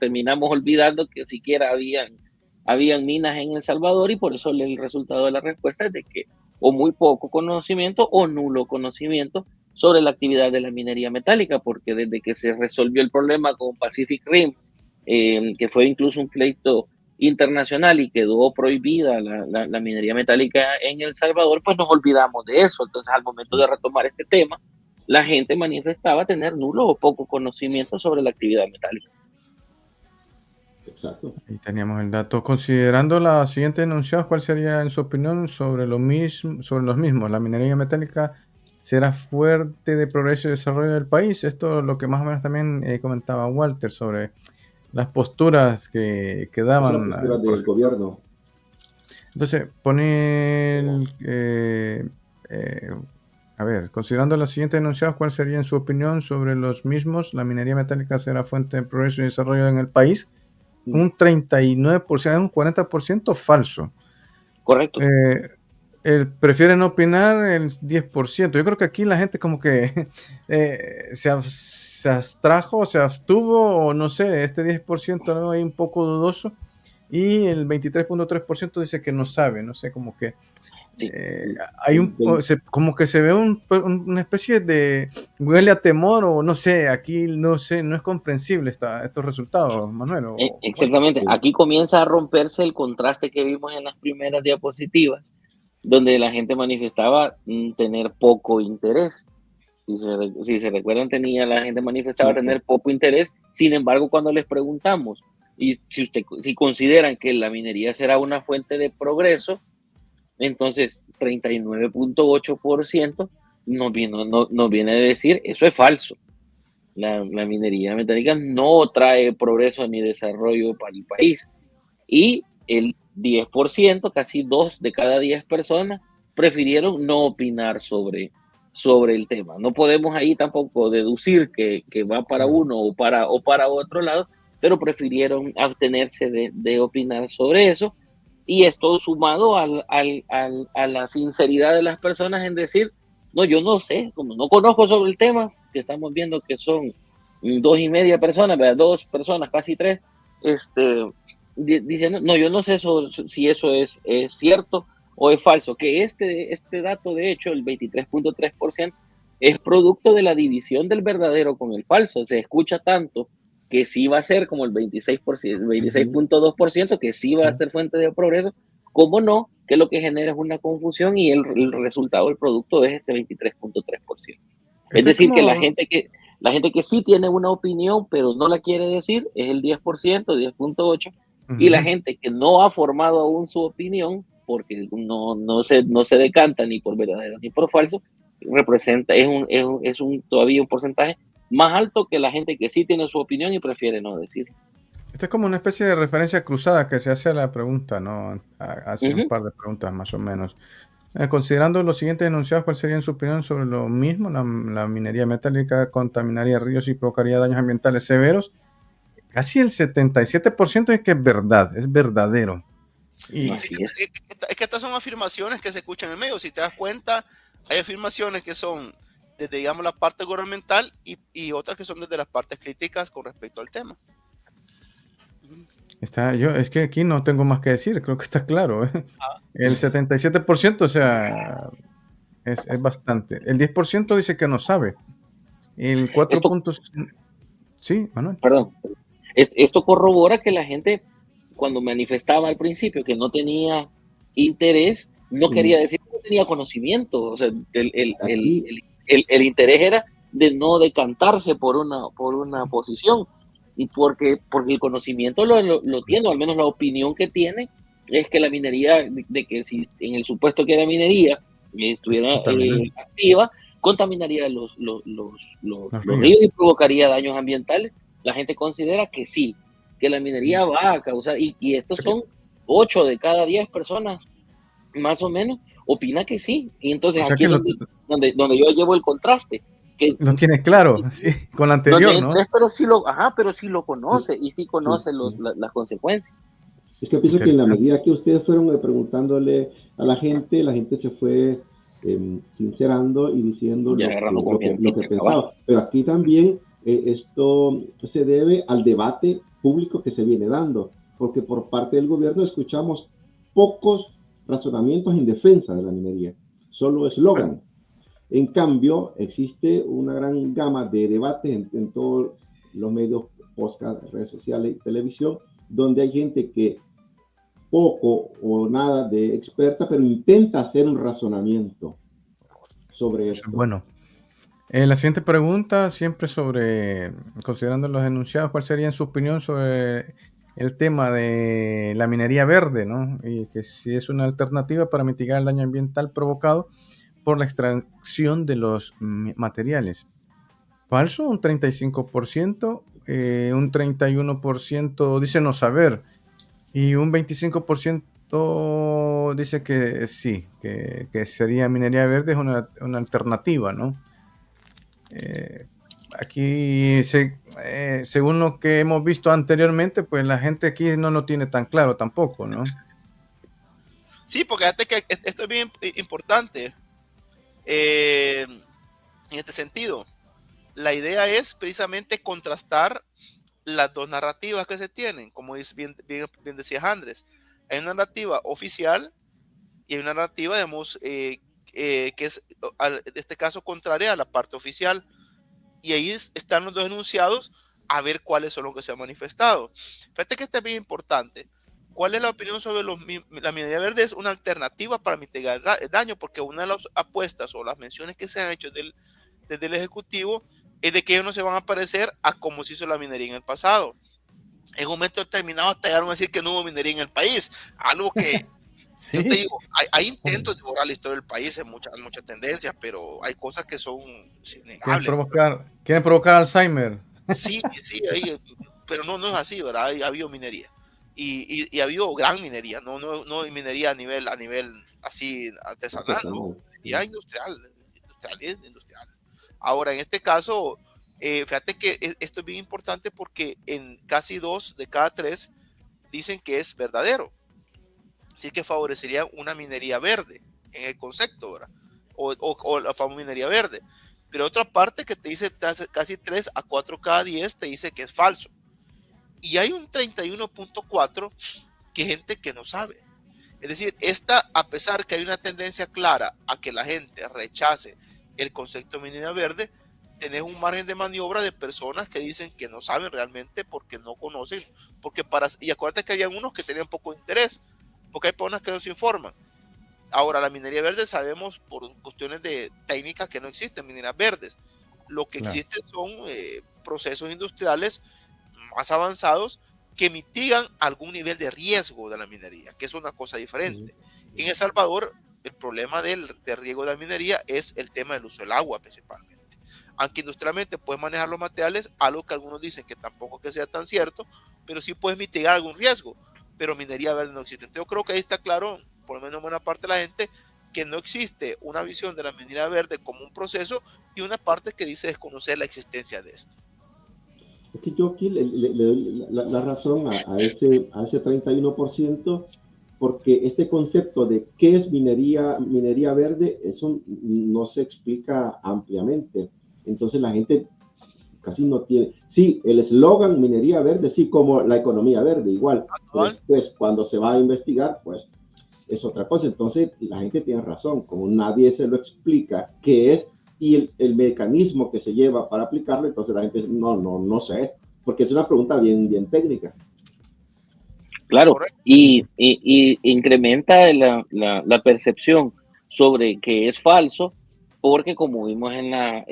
terminamos olvidando que siquiera habían minas en El Salvador, y por eso el resultado de la respuesta es de que o muy poco conocimiento o nulo conocimiento sobre la actividad de la minería metálica, porque desde que se resolvió el problema con Pacific Rim, que fue incluso un pleito internacional y quedó prohibida la minería metálica en El Salvador, pues nos olvidamos de eso. Entonces, al momento de retomar este tema, la gente manifestaba tener nulo o poco conocimiento sobre la actividad metálica. Exacto. Ahí teníamos el dato. Considerando la siguiente enunciados, ¿cuál sería, en su opinión, sobre los mismos? ¿La minería metálica será fuerte de progreso y desarrollo del país? Esto es lo que más o menos también comentaba Walter sobre las posturas que Esa es la daban. postura del gobierno. Entonces, pone a ver, considerando los siguientes enunciados, ¿cuál sería, en su opinión, sobre los mismos? ¿La minería metálica será fuente de progreso y desarrollo en el país? Un 39%, un 40% falso. Correcto. Prefieren opinar el 10%. Yo creo que aquí la gente como que se abstrajo, se abstuvo, o no sé, este 10% ¿no? Hay un poco dudoso. Y el 23.3% dice que no sabe, no sé, como que Sí. hay como que se ve una especie de huele a temor, o no sé, aquí no sé, no es comprensible estos resultados, Manuel. Exactamente. Sí. Aquí comienza a romperse el contraste que vimos en las primeras diapositivas, donde la gente manifestaba tener poco interés. Si se recuerdan, la gente manifestaba Exacto. tener poco interés. Sin embargo, cuando les preguntamos y si consideran que la minería será una fuente de progreso, entonces 39.8% nos viene a decir eso es falso. La minería metálica no trae progreso ni desarrollo para el país. Y el 10%, casi 2 de cada 10 personas, prefirieron no opinar sobre el tema. No podemos ahí tampoco deducir que va para uno o para otro lado, pero prefirieron abstenerse de opinar sobre eso. Y esto sumado a la sinceridad de las personas en decir, no, yo no sé, como no conozco sobre el tema, que estamos viendo que son 2.5 personas, ¿verdad? 2 personas, casi 3, diciendo, no, yo no sé si eso es cierto o es falso, que este dato, de hecho, el 23.3%, es producto de la división del verdadero con el falso. Se escucha tanto que sí va a ser como el 26%, el 26.2%, que sí va a ser fuente de progreso, como no, que lo que genera es una confusión, y el resultado, el producto es este 23.3%. Es decir, que la gente que sí tiene una opinión, pero no la quiere decir, es el 10%, 10.8%, y la gente que no ha formado aún su opinión, porque no se decanta ni por verdadero ni por falso, representa, es todavía un porcentaje más alto que la gente que sí tiene su opinión y prefiere no decir. Esta es como una especie de referencia cruzada que se hace a la pregunta, ¿no? Hace un par de preguntas más o menos. Considerando los siguientes enunciados, ¿cuál sería, en su opinión, sobre lo mismo? La minería metálica contaminaría ríos y provocaría daños ambientales severos. Casi el 77% es que es verdad, es verdadero. Y Es que estas son afirmaciones que se escuchan en el medio. Si te das cuenta, hay afirmaciones que son desde, digamos, la parte gubernamental y otras que son desde las partes críticas con respecto al tema. es que aquí no tengo más que decir, creo que está claro. El 77%, o sea, es bastante. El 10% dice que no sabe. El 4 puntos... Sí, Manuel. Perdón. Esto corrobora que la gente, cuando manifestaba al principio que no tenía interés, no quería decir que no tenía conocimiento. O sea, el el interés era de no decantarse por una posición, y porque el conocimiento lo tiene, o al menos la opinión que tiene, es que la minería, de que si en el supuesto que la minería estuviera activa, contaminaría los ríos y provocaría daños ambientales. La gente considera que sí, que la minería va a causar, y estos son 8 de cada 10 personas, más o menos, opina que sí. Y entonces aquí es donde yo llevo el contraste. Que lo tienes claro, sí, con la anterior, ¿no? Pero sí lo conoce, y sí conoce las consecuencias. Es que pienso que en la medida que ustedes fueron preguntándole a la gente se fue sincerando y diciendo lo que pensaba. Pero aquí también esto se debe al debate público que se viene dando, porque por parte del gobierno escuchamos pocos razonamientos en defensa de la minería, solo eslogan. En cambio, existe una gran gama de debates en todos los medios, podcast, redes sociales y televisión, donde hay gente que poco o nada de experta, pero intenta hacer un razonamiento sobre esto. Bueno, la siguiente pregunta, siempre sobre, considerando los enunciados, ¿cuál sería en su opinión sobre el tema de la minería verde, ¿no? Y que si es una alternativa para mitigar el daño ambiental provocado por la extracción de los materiales. Falso, un 35%, un 31% dice no saber, y un 25% dice que sí, que sería minería verde, es una alternativa, ¿no? Aquí, según lo que hemos visto anteriormente, pues la gente aquí no lo tiene tan claro tampoco, ¿no? Sí, porque fíjate que esto es bien importante. En este sentido, la idea es precisamente contrastar las dos narrativas que se tienen, como bien decía Andrés. Hay una narrativa oficial y hay una narrativa, digamos, que es, en este caso, contraria a la parte oficial. Y ahí están los dos enunciados a ver cuáles son los que se han manifestado. Fíjate que esto es bien importante. ¿Cuál es la opinión sobre la minería verde? Es una alternativa para mitigar el daño, porque una de las apuestas o las menciones que se han hecho desde el Ejecutivo es de que ellos no se van a parecer a cómo se hizo la minería en el pasado. En un momento determinado hasta llegaron a decir que no hubo minería en el país, algo que sí. Yo te digo, hay intentos de borrar la historia del país en muchas tendencias, pero hay cosas que son innegables. ¿Quieren provocar Alzheimer? Sí, pero no es así, ¿verdad? Ha habido minería. Y ha habido gran minería, no minería a nivel así artesanal, ¿no? Ya industrial. Ahora, en este caso, fíjate que esto es bien importante porque en casi 2 de cada 3 dicen que es verdadero. Así que favorecería una minería verde en el concepto, ¿verdad? O la famosa minería verde. Pero otra parte que te dice casi 3 a 4 cada 10 te dice que es falso. Y hay un 31.4 que gente que no sabe. Es decir, a pesar que hay una tendencia clara a que la gente rechace el concepto de minería verde, tenés un margen de maniobra de personas que dicen que no saben realmente porque no conocen. Y acuérdate que había unos que tenían poco interés, porque hay personas que no se informan. Ahora, la minería verde sabemos por cuestiones de técnicas que no existen minerías verdes. Lo que existen son procesos industriales más avanzados que mitigan algún nivel de riesgo de la minería, que es una cosa diferente. En El Salvador, el problema del riesgo de la minería es el tema del uso del agua principalmente. Aunque industrialmente puedes manejar los materiales, algo que algunos dicen que tampoco que sea tan cierto, pero sí puedes mitigar algún riesgo, pero minería verde no existe. Entonces yo creo que ahí está claro, por lo menos buena parte de la gente, que no existe una visión de la minería verde como un proceso y una parte que dice desconocer la existencia de esto. Es que yo aquí le doy la razón a ese 31%, porque este concepto de qué es minería verde, eso no se explica ampliamente. Entonces la gente casi no tiene. Sí, el eslogan minería verde, sí, como la economía verde, igual. Después, cuando se va a investigar, pues es otra cosa. Entonces la gente tiene razón, como nadie se lo explica qué es y el mecanismo que se lleva para aplicarlo, entonces la gente dice, no sé, porque es una pregunta bien técnica. Claro, y incrementa la percepción sobre que es falso, porque como vimos en la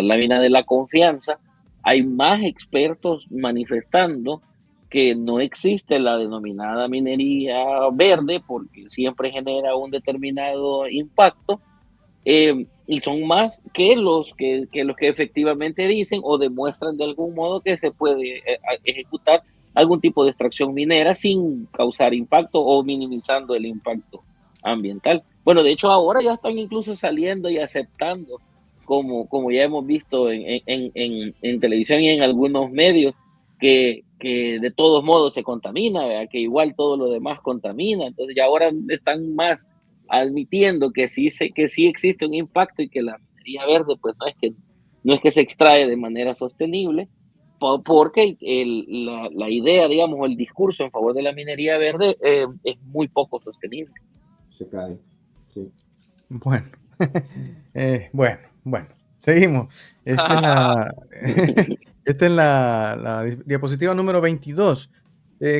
lámina de la confianza, hay más expertos manifestando que no existe la denominada minería verde porque siempre genera un determinado impacto, y son más que los que efectivamente dicen o demuestran de algún modo que se puede ejecutar algún tipo de extracción minera sin causar impacto o minimizando el impacto ambiental. Bueno, de hecho ahora ya están incluso saliendo y aceptando, como ya hemos visto en televisión y en algunos medios, que de todos modos se contamina, ¿verdad? Que igual todo lo demás contamina. Entonces ya ahora están más admitiendo que sí existe un impacto y que la minería verde pues no es que se extrae de manera sostenible, porque la idea, digamos, o el discurso en favor de la minería verde es muy poco sostenible. Se cae. Sí. Bueno, bueno, seguimos. Esta es esta es la diapositiva número 22.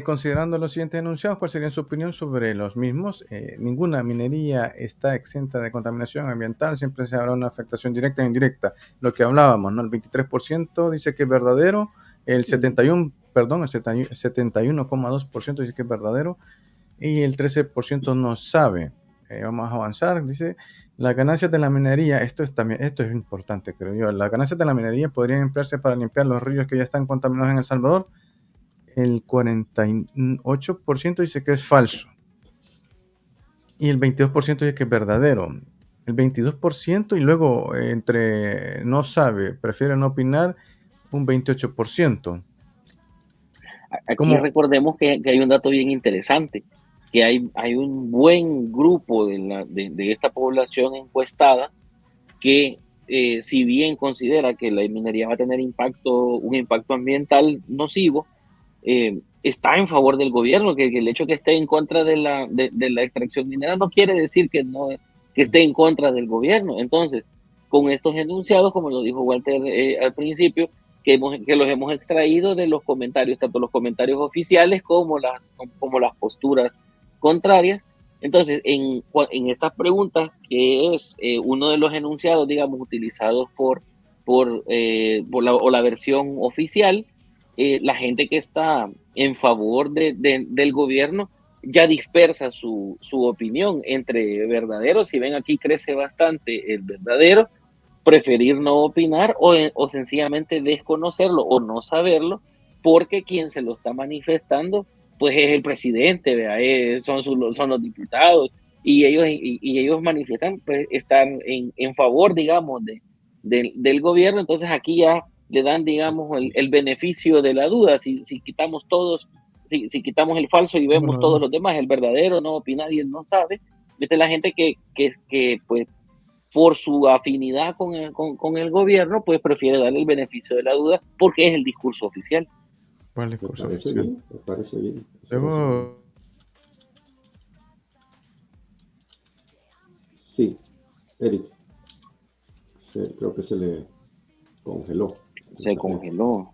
Considerando los siguientes enunciados, ¿cuál sería su opinión sobre los mismos? Ninguna minería está exenta de contaminación ambiental, siempre se habrá una afectación directa e indirecta. Lo que hablábamos, ¿no? El 23% dice que es verdadero, el 71,2% dice que es verdadero y el 13% no sabe. Vamos a avanzar, dice, las ganancias de la minería, esto es importante, creo yo, las ganancias de la minería podrían emplearse para limpiar los ríos que ya están contaminados en El Salvador. El 48% dice que es falso y el 22% dice que es verdadero. El 22% y luego entre no sabe, prefiere no opinar, un 28%. Aquí recordemos que hay un dato bien interesante, que hay un buen grupo de esta población encuestada que si bien considera que la minería va a tener un impacto ambiental nocivo, está en favor del gobierno, que el hecho que esté en contra de la extracción minera no quiere decir que esté en contra del gobierno. Entonces, con estos enunciados, como lo dijo Walter al principio, que los hemos extraído de los comentarios, tanto los comentarios oficiales como las posturas contrarias. Entonces, en estas preguntas, que es uno de los enunciados, digamos, utilizados por la versión oficial, la gente que está en favor del gobierno ya dispersa su opinión entre verdaderos. Si ven, aquí crece bastante el verdadero, preferir no opinar o sencillamente desconocerlo o no saberlo, porque quien se lo está manifestando pues es el presidente, ¿verdad? Son los diputados, y ellos manifiestan, pues están en favor, digamos, del gobierno. Entonces aquí ya le dan, digamos, el beneficio de la duda. Si quitamos todos, si quitamos el falso y vemos todos los demás, el verdadero no opina y él no sabe, viste, la gente que pues por su afinidad con el gobierno, pues prefiere darle el beneficio de la duda porque es el discurso oficial. ¿Cuál discurso oficial? Me parece bien. Luego... Sí, Eric. Creo que se le congeló. Se congeló.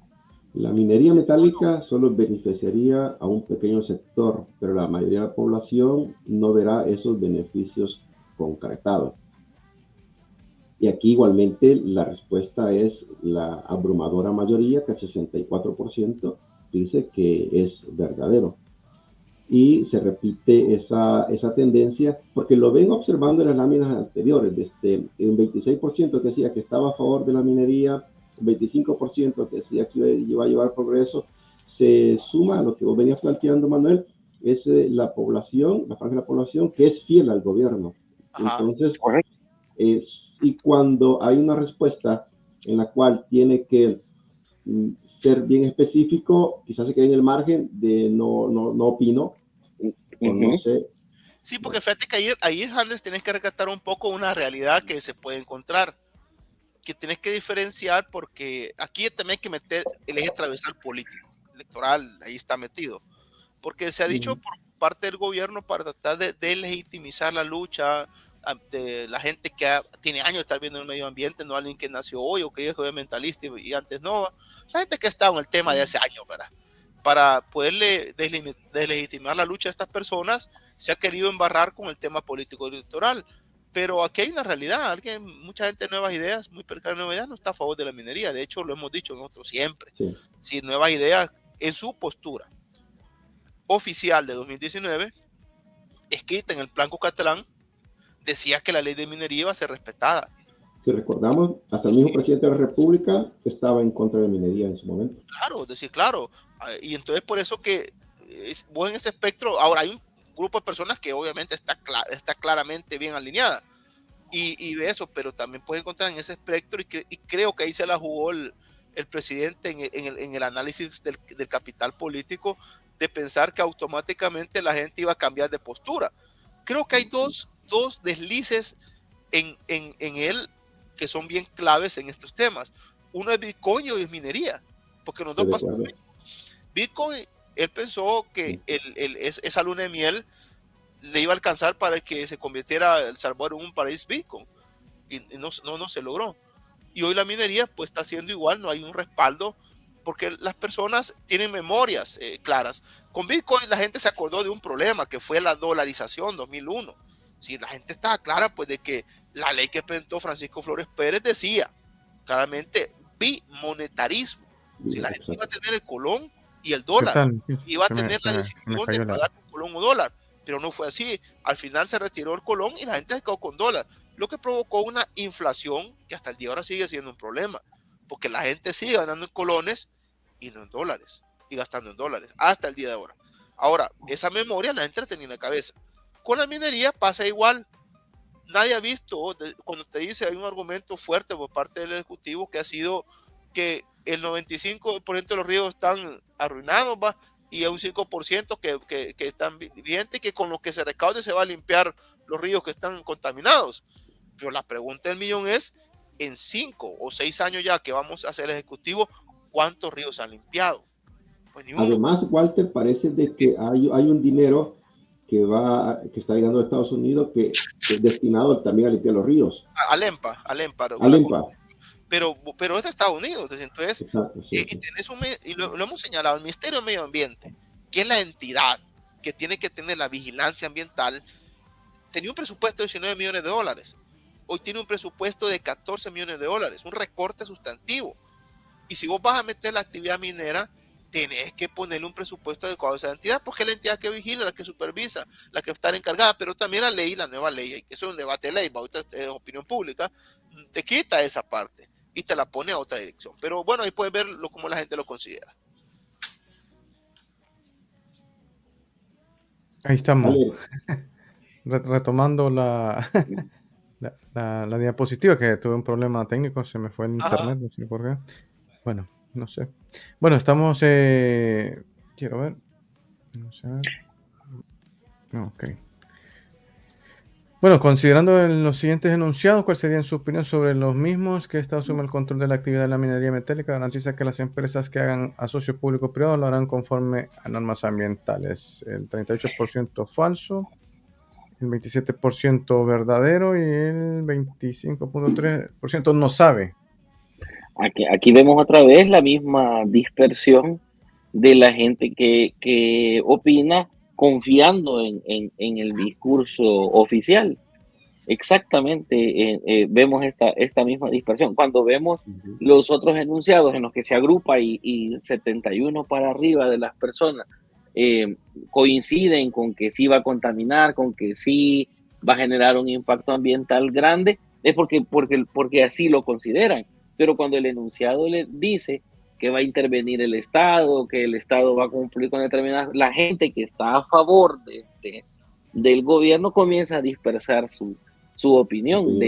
La minería metálica solo beneficiaría a un pequeño sector, pero la mayoría de la población no verá esos beneficios concretados. Y aquí igualmente la respuesta es la abrumadora mayoría, que el 64% dice que es verdadero. Y se repite esa tendencia porque lo ven observando en las láminas anteriores, desde un 26% que decía que estaba a favor de la minería, un 25% que decía que iba a llevar progreso. Se suma a lo que vos venías planteando, Manuel, es la población, la franja de la población que es fiel al gobierno. Entonces, y cuando hay una respuesta en la cual tiene que ser bien específico, quizás se quede en el margen de no opino, o no sé. Sí, porque fíjate que ahí Harles, tienes que rescatar un poco una realidad que se puede encontrar, que tienes que diferenciar, porque aquí también hay que meter el eje transversal político, electoral, ahí está metido, porque se ha dicho por parte del gobierno para tratar de legitimizar la lucha ante la gente que tiene años de estar viendo el medio ambiente, no alguien que nació hoy o que es ambientalista y antes no, la gente que ha estado en el tema de hace años, ¿verdad? Para poderle deslegitimar la lucha de estas personas, se ha querido embarrar con el tema político electoral. Pero aquí hay una realidad, mucha gente de Nuevas Ideas, muy cercana a Nuevas Ideas, no está a favor de la minería. De hecho, lo hemos dicho nosotros siempre. Sí. Si Nuevas Ideas, en su postura oficial de 2019, escrita en el Plan Cucatlán, decía que la ley de minería iba a ser respetada. Si recordamos, hasta el mismo presidente de la República estaba en contra de la minería en su momento. Claro, es decir, claro. Y entonces por eso que vos en ese espectro, ahora hay un grupo de personas que obviamente está claramente bien alineada y ve eso, pero también puede encontrar en ese espectro y creo que ahí se la jugó el presidente en el análisis del capital político, de pensar que automáticamente la gente iba a cambiar de postura. Creo que hay dos deslices en él que son bien claves en estos temas. Uno es Bitcoin y otro es minería, porque los dos pasan. Bitcoin, él pensó que esa luna de miel le iba a alcanzar para que se convirtiera El Salvador en un paraíso Bitcoin, y no se logró. Y hoy la minería pues está haciendo igual, no hay un respaldo, porque las personas tienen memorias claras. Con Bitcoin la gente se acordó de un problema que fue la dolarización 2001. Si la gente estaba clara pues de que la ley que presentó Francisco Flores Pérez decía claramente bimonetarismo. Si la gente iba a tener el colón y el dólar, iba a tener la decisión de pagar un colón o dólar, pero no fue así. Al final se retiró el colón y la gente se quedó con dólar, lo que provocó una inflación que hasta el día de ahora sigue siendo un problema, porque la gente sigue ganando en colones y no en dólares, y gastando en dólares hasta el día de ahora. Ahora, esa memoria la gente la tenía en la cabeza. Con la minería pasa igual. Nadie ha visto, cuando te dice, hay un argumento fuerte por parte del Ejecutivo que ha sido que el 95% de los ríos están arruinados, ¿va? Y hay un 5% que están vigentes, que con lo que se recaude se va a limpiar los ríos que están contaminados. Pero la pregunta del millón es, en 5 o 6 años ya que vamos a hacer el Ejecutivo, ¿cuántos ríos se han limpiado? Pues ni uno. Además, Walter, parece de que hay un dinero que está llegando a Estados Unidos que es destinado también a limpiar los ríos. Alempa. Pero es de Estados Unidos. Entonces, exacto, sí. Y lo hemos señalado, el Ministerio de Medio Ambiente, que es la entidad que tiene que tener la vigilancia ambiental, tenía un presupuesto de $19 millones. Hoy tiene un presupuesto de $14 millones, un recorte sustantivo. Y si vos vas a meter la actividad minera, tenés que ponerle un presupuesto adecuado a esa entidad, porque es la entidad que vigila, la que supervisa, la que está encargada, pero también la nueva ley, eso es un debate de ley, es opinión pública, te quita esa parte y te la pone a otra dirección. Pero bueno, ahí puedes ver cómo la gente lo considera. Ahí estamos. Retomando la diapositiva, que tuve un problema técnico, se me fue el internet, no sé por qué. Bueno, no sé. Bueno, estamos... quiero ver. No sé. No, ok. Bueno, considerando los siguientes enunciados, ¿cuál sería su opinión sobre los mismos? Que Estado asume el control de la actividad de la minería metálica, garantiza que las empresas que hagan asocios público-privados lo harán conforme a normas ambientales. El 38% falso, el 27% verdadero y el 25.3% no sabe. Aquí vemos otra vez la misma dispersión de la gente que opina confiando en el discurso oficial. Exactamente, vemos esta misma dispersión. Cuando vemos los otros enunciados en los que se agrupa y 71 para arriba de las personas coinciden con que sí va a contaminar, con que sí va a generar un impacto ambiental grande, es porque así lo consideran. Pero cuando el enunciado le dice que va a intervenir el Estado, que el Estado va a cumplir con determinadas, la gente que está a favor del gobierno comienza a dispersar su opinión.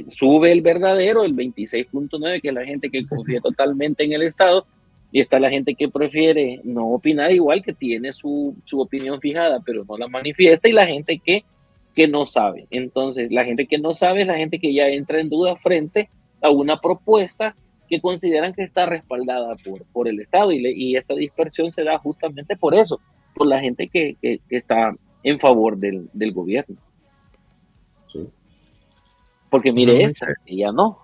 Sube el verdadero, el 26.9, que es la gente que confía totalmente en el Estado, y está la gente que prefiere no opinar, igual, que tiene su opinión fijada, pero no la manifiesta, y la gente que no sabe. Entonces, la gente que no sabe es la gente que ya entra en duda frente a una propuesta que consideran que está respaldada por el Estado, y esta dispersión se da justamente por eso, por la gente que está en favor del gobierno. Sí. Porque mire, esa, ella no.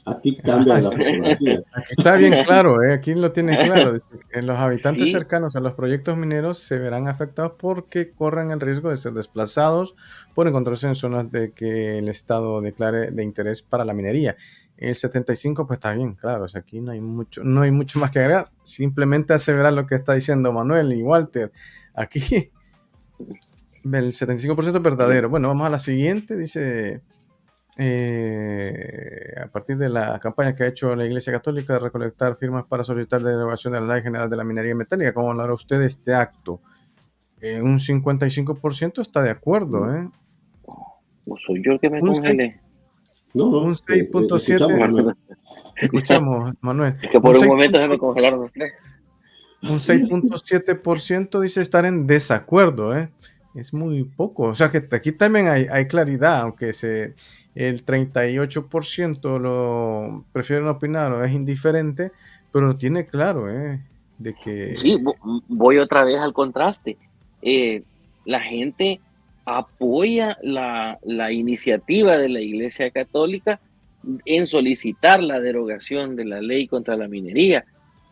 Aquí cambian la Sí. fotografía. Aquí está bien claro, aquí lo tiene claro. Dice que los habitantes Sí. cercanos a los proyectos mineros se verán afectados porque corren el riesgo de ser desplazados por encontrarse en zonas de que el Estado declare de interés para la minería. El 75, pues está bien, claro. O sea, aquí no hay mucho más que agregar. Simplemente aseverar lo que está diciendo Manuel y Walter. Aquí el 75% es verdadero. Bueno, vamos a la siguiente. Dice, a partir de la campaña que ha hecho la Iglesia Católica de recolectar firmas para solicitar la derogación de la Ley General de la Minería Metálica, ¿cómo valora usted este acto? Un 55% está de acuerdo, ¿eh? ¿O soy yo el que me Un seis- congelé? No, un no, 6.7, escuchamos, Manuel. te escuchamos, Manuel. Es que por un momento se me 6.7 congelaron los tres. un 6.7% dice estar en desacuerdo, ¿eh? Es muy poco. O sea que aquí también hay claridad, aunque el 38% lo prefieren opinar o es indiferente, pero tiene claro, de Sí, que voy otra vez al contraste. La gente apoya la iniciativa de la Iglesia Católica en solicitar la derogación de la ley contra la minería,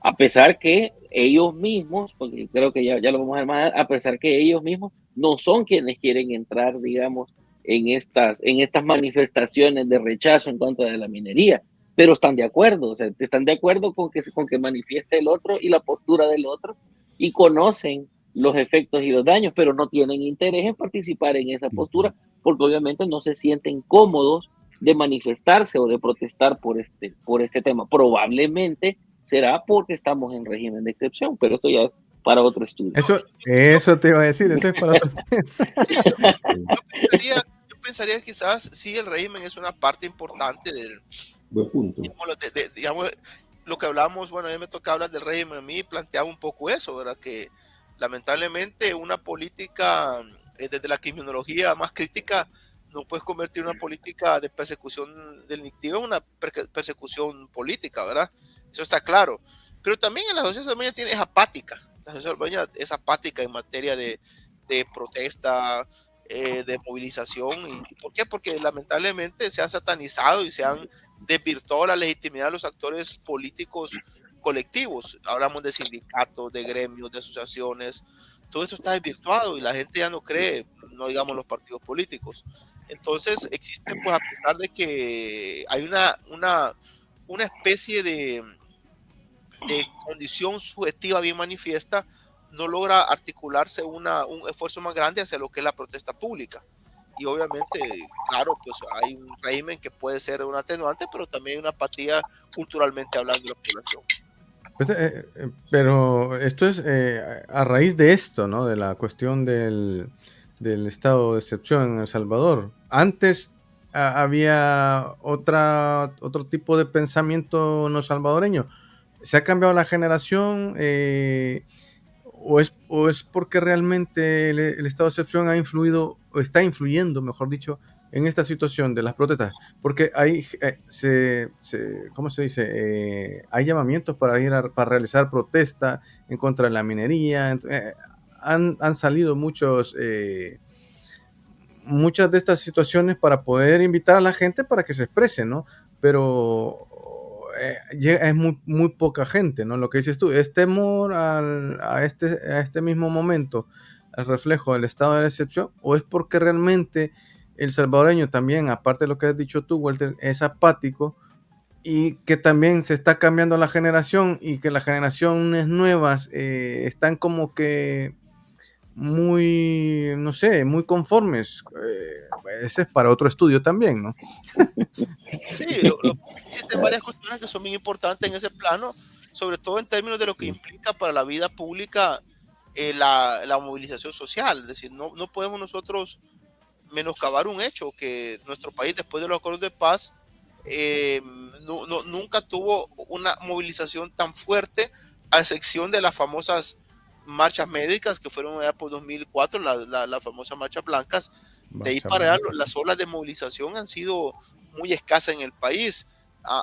a pesar que ellos mismos, porque creo que ya lo vamos a ver más, a pesar que ellos mismos no son quienes quieren entrar, digamos, en estas manifestaciones de rechazo en contra de la minería, pero están de acuerdo, o sea, están de acuerdo con que manifieste el otro y la postura del otro, y conocen los efectos y los daños, pero no tienen interés en participar en esa postura, porque obviamente no se sienten cómodos de manifestarse o de protestar por este tema. Probablemente será porque estamos en régimen de excepción, pero esto ya es para otro estudio. eso te iba a decir, eso es para otros temas. Sí, yo pensaría que quizás sí el régimen es una parte importante del, Buen punto. digamos, lo que hablamos, bueno, a mí me toca hablar del régimen, a mí planteaba un poco eso, ¿verdad? Que lamentablemente una política desde la criminología más crítica no puedes convertir una política de persecución delictiva en una persecución política, ¿verdad? Eso está claro. Pero también en la sociedad salvadoreña es apática. La sociedad salvadoreña es apática en materia de protesta, de movilización. ¿Y por qué? Porque lamentablemente se han satanizado y se han desvirtuado la legitimidad de los actores políticos colectivos. Hablamos de sindicatos, de gremios, de asociaciones. Todo esto está desvirtuado y la gente ya no cree, no digamos los partidos políticos. Entonces existe, pues a pesar de que hay una especie de condición subjetiva bien manifiesta, no logra articularse un esfuerzo más grande hacia lo que es la protesta pública. Y obviamente, claro, pues hay un régimen que puede ser un atenuante, pero también hay una apatía culturalmente hablando de la población. Pero esto es a raíz de esto, ¿no? De la cuestión del estado de excepción en El Salvador. Antes había otro tipo de pensamiento no salvadoreño. ¿Se ha cambiado la generación? ¿O es porque realmente el estado de excepción ha influido, o está influyendo, mejor dicho, en esta situación de las protestas? Porque hay, ¿cómo se dice? Hay llamamientos para realizar protestas en contra de la minería. Han salido muchas de estas situaciones para poder invitar a la gente para que se exprese, ¿no? Pero es muy poca gente, ¿no? Lo que dices tú, es temor a este mismo momento, al reflejo del estado de excepción, o es porque realmente el salvadoreño también, aparte de lo que has dicho tú, Walter, es apático y que también se está cambiando la generación y que las generaciones nuevas están como que muy, no sé, muy conformes. Ese es para otro estudio también, ¿no? Sí, existen varias cuestiones que son bien importantes en ese plano, sobre todo en términos de lo que implica para la vida pública la movilización social. Es decir, no podemos nosotros menoscabar un hecho, que nuestro país después de los acuerdos de paz nunca tuvo una movilización tan fuerte, a excepción de las famosas marchas médicas que fueron allá por 2004, las famosas marchas blancas. De ahí para allá las olas de movilización han sido muy escasas en el país.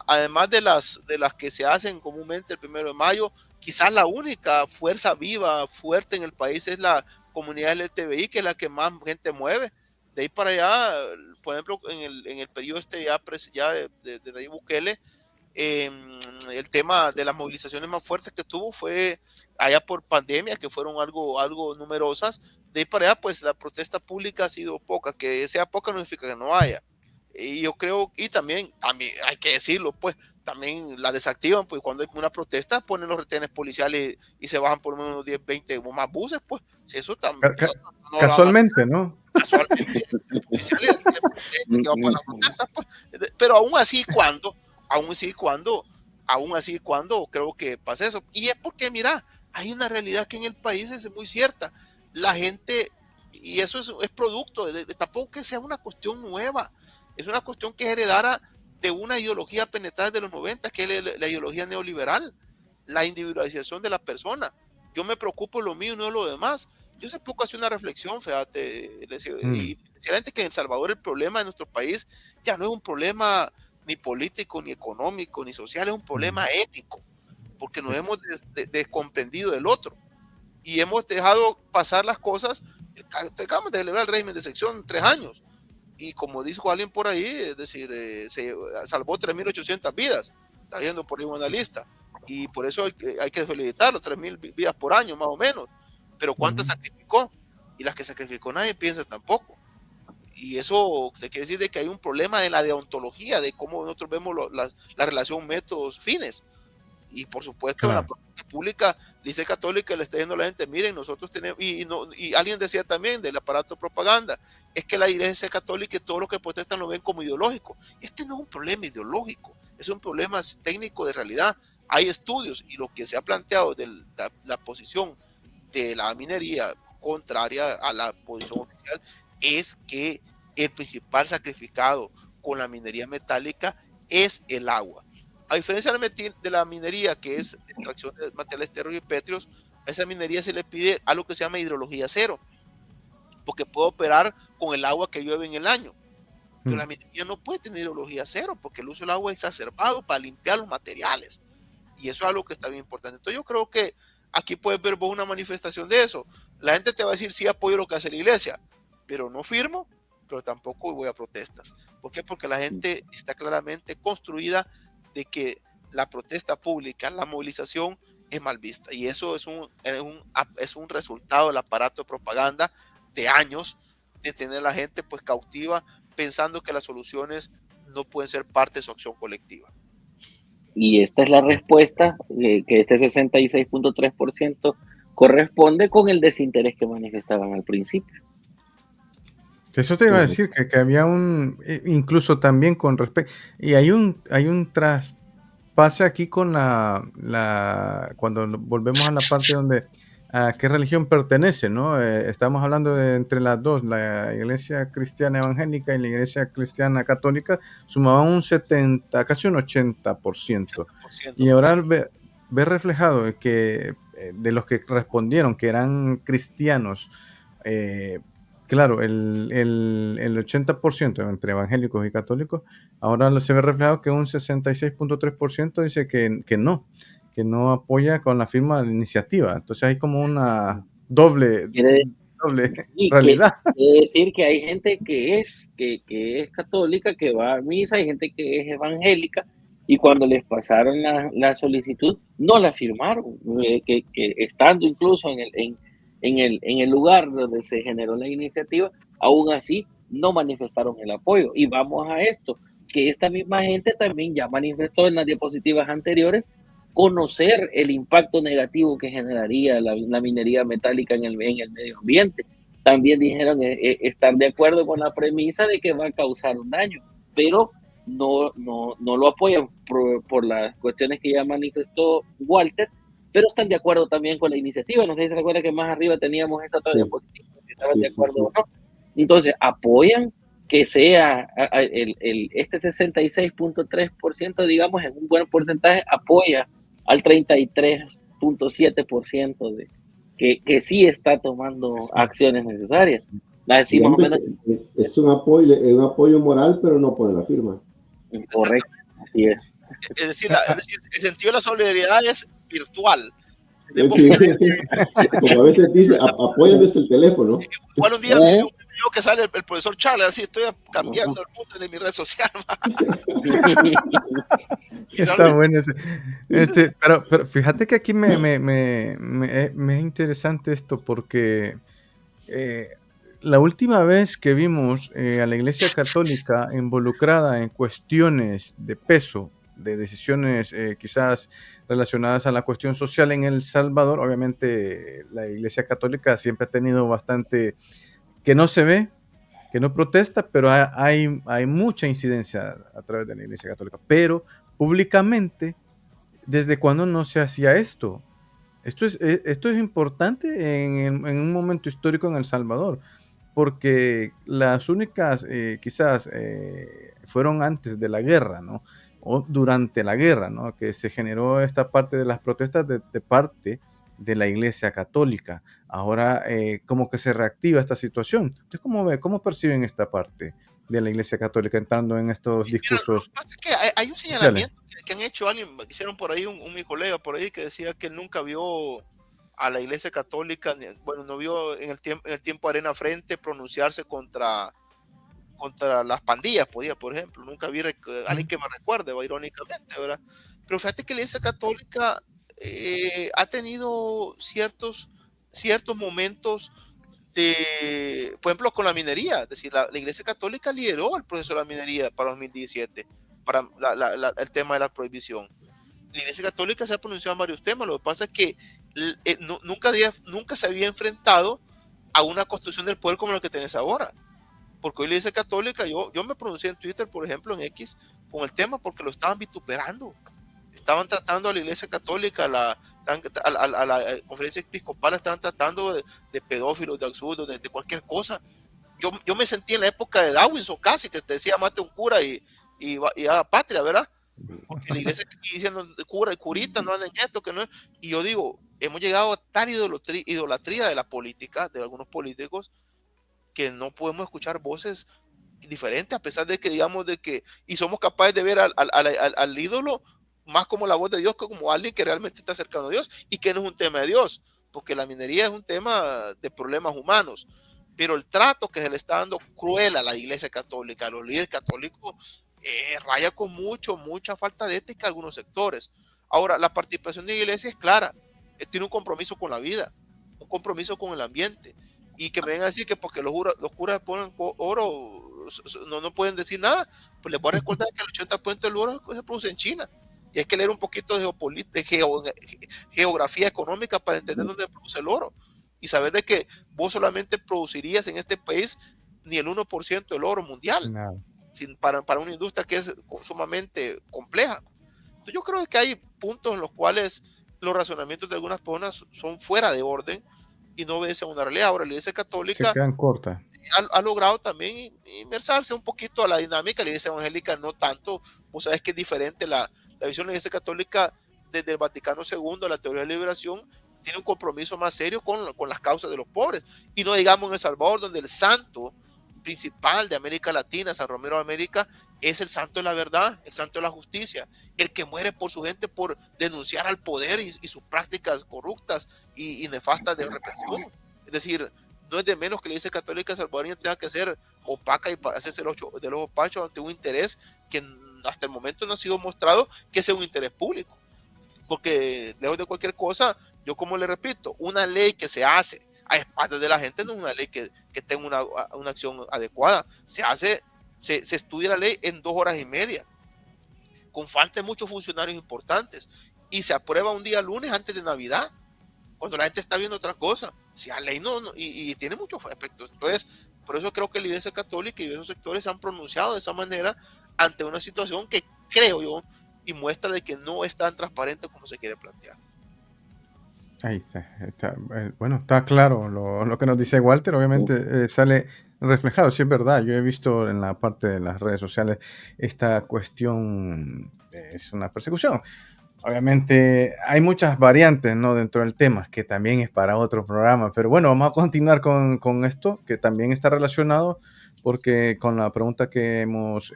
Además de las que se hacen comúnmente el 1 de mayo, quizás la única fuerza viva, fuerte en el país es la comunidad LGTBI, que es la que más gente mueve. De ahí para allá, por ejemplo, en el periodo ya de Nayib Bukele, el tema de las movilizaciones más fuertes que tuvo fue allá por pandemia, que fueron algo numerosas. De ahí para allá, pues la protesta pública ha sido poca. Que sea poca no significa que no haya. Y yo creo, y también hay que decirlo, pues también la desactivan, pues cuando hay una protesta ponen los retenes policiales y se bajan por lo menos 10, 20 o más buses, pues si eso también Casualmente, ¿no? Casualmente, policiales que van por la protesta, pues, pero aún así cuando creo que pasa eso. Y es porque, mira, hay una realidad que en el país es muy cierta. La gente, y eso es producto, tampoco que sea una cuestión nueva, es una cuestión que heredara de una ideología penetrada de los 90, que es la ideología neoliberal, la individualización de la persona. Yo me preocupo de lo mío y no de lo demás. Yo hace poco hacía una reflexión, fíjate, y decía a la gente que en El Salvador el problema de nuestro país ya no es un problema ni político, ni económico, ni social, es un problema ético, porque nos hemos descomprendido del otro y hemos dejado pasar las cosas. Acabamos de celebrar el régimen de excepción 3 años y como dijo alguien por ahí, es decir, se salvó 3.800 vidas, está viendo por ahí un analista, y por eso hay que felicitarlo, 3.000 vidas por año más o menos, pero ¿cuántas sacrificó? Y las que sacrificó nadie piensa tampoco. Y eso se quiere decir de que hay un problema en la deontología, de cómo nosotros vemos la relación métodos-fines. Y por supuesto, en la política pública, la Iglesia Católica le está diciendo a la gente, miren, nosotros tenemos, y alguien decía también del aparato de propaganda, es que la Iglesia Católica y todos los que protestan lo ven como ideológico. Este no es un problema ideológico, es un problema técnico de realidad. Hay estudios y lo que se ha planteado de la posición de la minería contraria a la posición oficial es que el principal sacrificado con la minería metálica es el agua. A diferencia de la minería que es extracción de materiales térreos y pétreos, a esa minería se le pide algo que se llama hidrología cero, porque puede operar con el agua que llueve en el año. Pero la minería no puede tener hidrología cero porque el uso del agua es exacerbado para limpiar los materiales. Y eso es algo que está bien importante. Entonces yo creo que aquí puedes ver vos una manifestación de eso. La gente te va a decir, sí, apoyo lo que hace la iglesia, pero no firmo, pero tampoco voy a protestas. ¿Por qué? Porque la gente está claramente construida de que la protesta pública, la movilización es mal vista. Y eso es un resultado del aparato de propaganda de años de tener a la gente pues cautiva pensando que las soluciones no pueden ser parte de su acción colectiva. Y esta es la respuesta, que este 66.3% corresponde con el desinterés que manifestaban al principio. Eso te iba a decir, que había incluso también con respecto, y hay un traspase aquí con cuando volvemos a la parte donde a qué religión pertenece, ¿no? Estamos hablando de entre las dos, la iglesia cristiana evangélica y la iglesia cristiana católica, sumaban un 70, casi un 80%. Y ahora ver reflejado que de los que respondieron que eran cristianos, claro, el 80% entre evangélicos y católicos, ahora se ve reflejado que un 66.3% dice que no apoya con la firma de la iniciativa. Entonces hay como una doble realidad. Quiere decir que hay gente que es católica, que va a misa, hay gente que es evangélica, y cuando les pasaron la solicitud, no la firmaron, que estando incluso en el lugar donde se generó la iniciativa, aún así no manifestaron el apoyo. Y vamos a esto, que esta misma gente también ya manifestó en las diapositivas anteriores conocer el impacto negativo que generaría la minería metálica en el medio ambiente. También dijeron estar de acuerdo con la premisa de que va a causar un daño, pero no lo apoyan por las cuestiones que ya manifestó Walter, pero están de acuerdo también con la iniciativa. No sé si se recuerda que más arriba teníamos esa otra diapositiva, si estaban de acuerdo o no. Entonces, apoyan que sea este 66.3%, digamos, en un buen porcentaje, apoya al 33.7% que sí está tomando acciones necesarias. La decimos más o menos. Es un apoyo moral, pero no pone la firma. Correcto, así es. Es decir, el sentido de la solidaridad es virtual. Sí. Como a veces dice, apoyan desde el teléfono. Igual un día Yo que sale el profesor Charles, así estoy cambiando el punto de mi red social. Está bueno ese. Pero fíjate que aquí me es interesante esto porque la última vez que vimos a la Iglesia Católica involucrada en cuestiones de peso, de decisiones quizás relacionadas a la cuestión social en El Salvador, obviamente la Iglesia Católica siempre ha tenido bastante que no se ve, que no protesta, pero hay mucha incidencia a través de la Iglesia Católica. Pero públicamente, ¿desde cuándo no se hacía esto? Esto es importante en un momento histórico en El Salvador, porque las únicas, quizás, fueron antes de la guerra, ¿no? O durante la guerra, ¿no? Que se generó esta parte de las protestas de parte de la Iglesia Católica. Ahora, como que se reactiva esta situación. Entonces, ¿cómo perciben esta parte de la Iglesia Católica entrando en estos Mira, lo discursos que pasa es que hay un sociales? señalamiento que han hecho alguien, hicieron por ahí mi colega por ahí que decía que él nunca vio a la Iglesia Católica, bueno, no vio en el tiempo Arena Frente pronunciarse contra las pandillas, por ejemplo, nunca vi alguien que me recuerde, irónicamente, ¿verdad? Pero fíjate que la Iglesia Católica ha tenido ciertos momentos por ejemplo, con la minería, es decir, la Iglesia Católica lideró el proceso de la minería para 2017, para el tema de la prohibición. La Iglesia Católica se ha pronunciado en varios temas, lo que pasa es que nunca se había enfrentado a una construcción del poder como la que tenés ahora. Porque hoy la Iglesia Católica, yo me pronuncié en Twitter, por ejemplo, en X, con el tema porque lo estaban vituperando. Estaban tratando a la Iglesia Católica, a la conferencia episcopal, estaban tratando de pedófilos, de absurdos, de cualquier cosa. Yo me sentí en la época de Dawinson casi, que te decía mate un cura y haga patria, ¿verdad? Porque la iglesia aquí diciendo cura y curita no andan en esto, que no es. Y yo digo, hemos llegado a tal idolatría de la política, de algunos políticos, que no podemos escuchar voces diferentes, a pesar de que digamos y somos capaces de ver al ídolo más como la voz de Dios que como alguien que realmente está cercano a Dios y que no es un tema de Dios, porque la minería es un tema de problemas humanos, pero el trato que se le está dando cruel a la Iglesia Católica, a los líderes católicos, raya con mucha falta de ética en algunos sectores. Ahora, la participación de la Iglesia es clara, tiene un compromiso con la vida, un compromiso con el ambiente, y que me vengan a decir que porque los curas ponen oro no pueden decir nada, pues les voy a recordar que el 80% del oro se produce en China. Y hay que leer un poquito de geografía económica para entender dónde produce el oro. Y saber de que vos solamente producirías en este país ni el 1% del oro mundial. No. Para una industria que es sumamente compleja. Entonces yo creo que hay puntos en los cuales los razonamientos de algunas personas son fuera de orden y no obedecen a una realidad. Ahora la Iglesia Católica se quedan cortas. Ha logrado también inmersarse un poquito a la dinámica. La Iglesia Evangélica no tanto. Vos sabés que es diferente la visión de la Iglesia Católica desde el Vaticano II, la teoría de la liberación, tiene un compromiso más serio con las causas de los pobres. Y no digamos en El Salvador, donde el santo principal de América Latina, San Romero de América, es el santo de la verdad, el santo de la justicia, el que muere por su gente por denunciar al poder y sus prácticas corruptas y nefastas de represión. Es decir, no es de menos que la Iglesia Católica salvadoreña tenga que ser opaca y hacerse de los opachos ante un interés que hasta el momento no ha sido mostrado que sea un interés público. Porque lejos de cualquier cosa, yo como le repito, una ley que se hace a espaldas de la gente no es una ley que tenga una acción adecuada. Se estudia la ley en 2 horas y media, con falta de muchos funcionarios importantes, y se aprueba un día lunes antes de Navidad, cuando la gente está viendo otra cosa. Si la ley y tiene muchos aspectos. Entonces, por eso creo que la Iglesia Católica y esos sectores se han pronunciado de esa manera ante una situación que creo yo y muestra de que no es tan transparente como se quiere plantear. Ahí está bueno, está claro lo que nos dice Walter, obviamente sale reflejado, sí es verdad, yo he visto en la parte de las redes sociales esta cuestión, es una persecución. Obviamente hay muchas variantes, ¿no?, dentro del tema, que también es para otro programa, pero bueno, vamos a continuar con esto, que también está relacionado, porque con la pregunta que hemos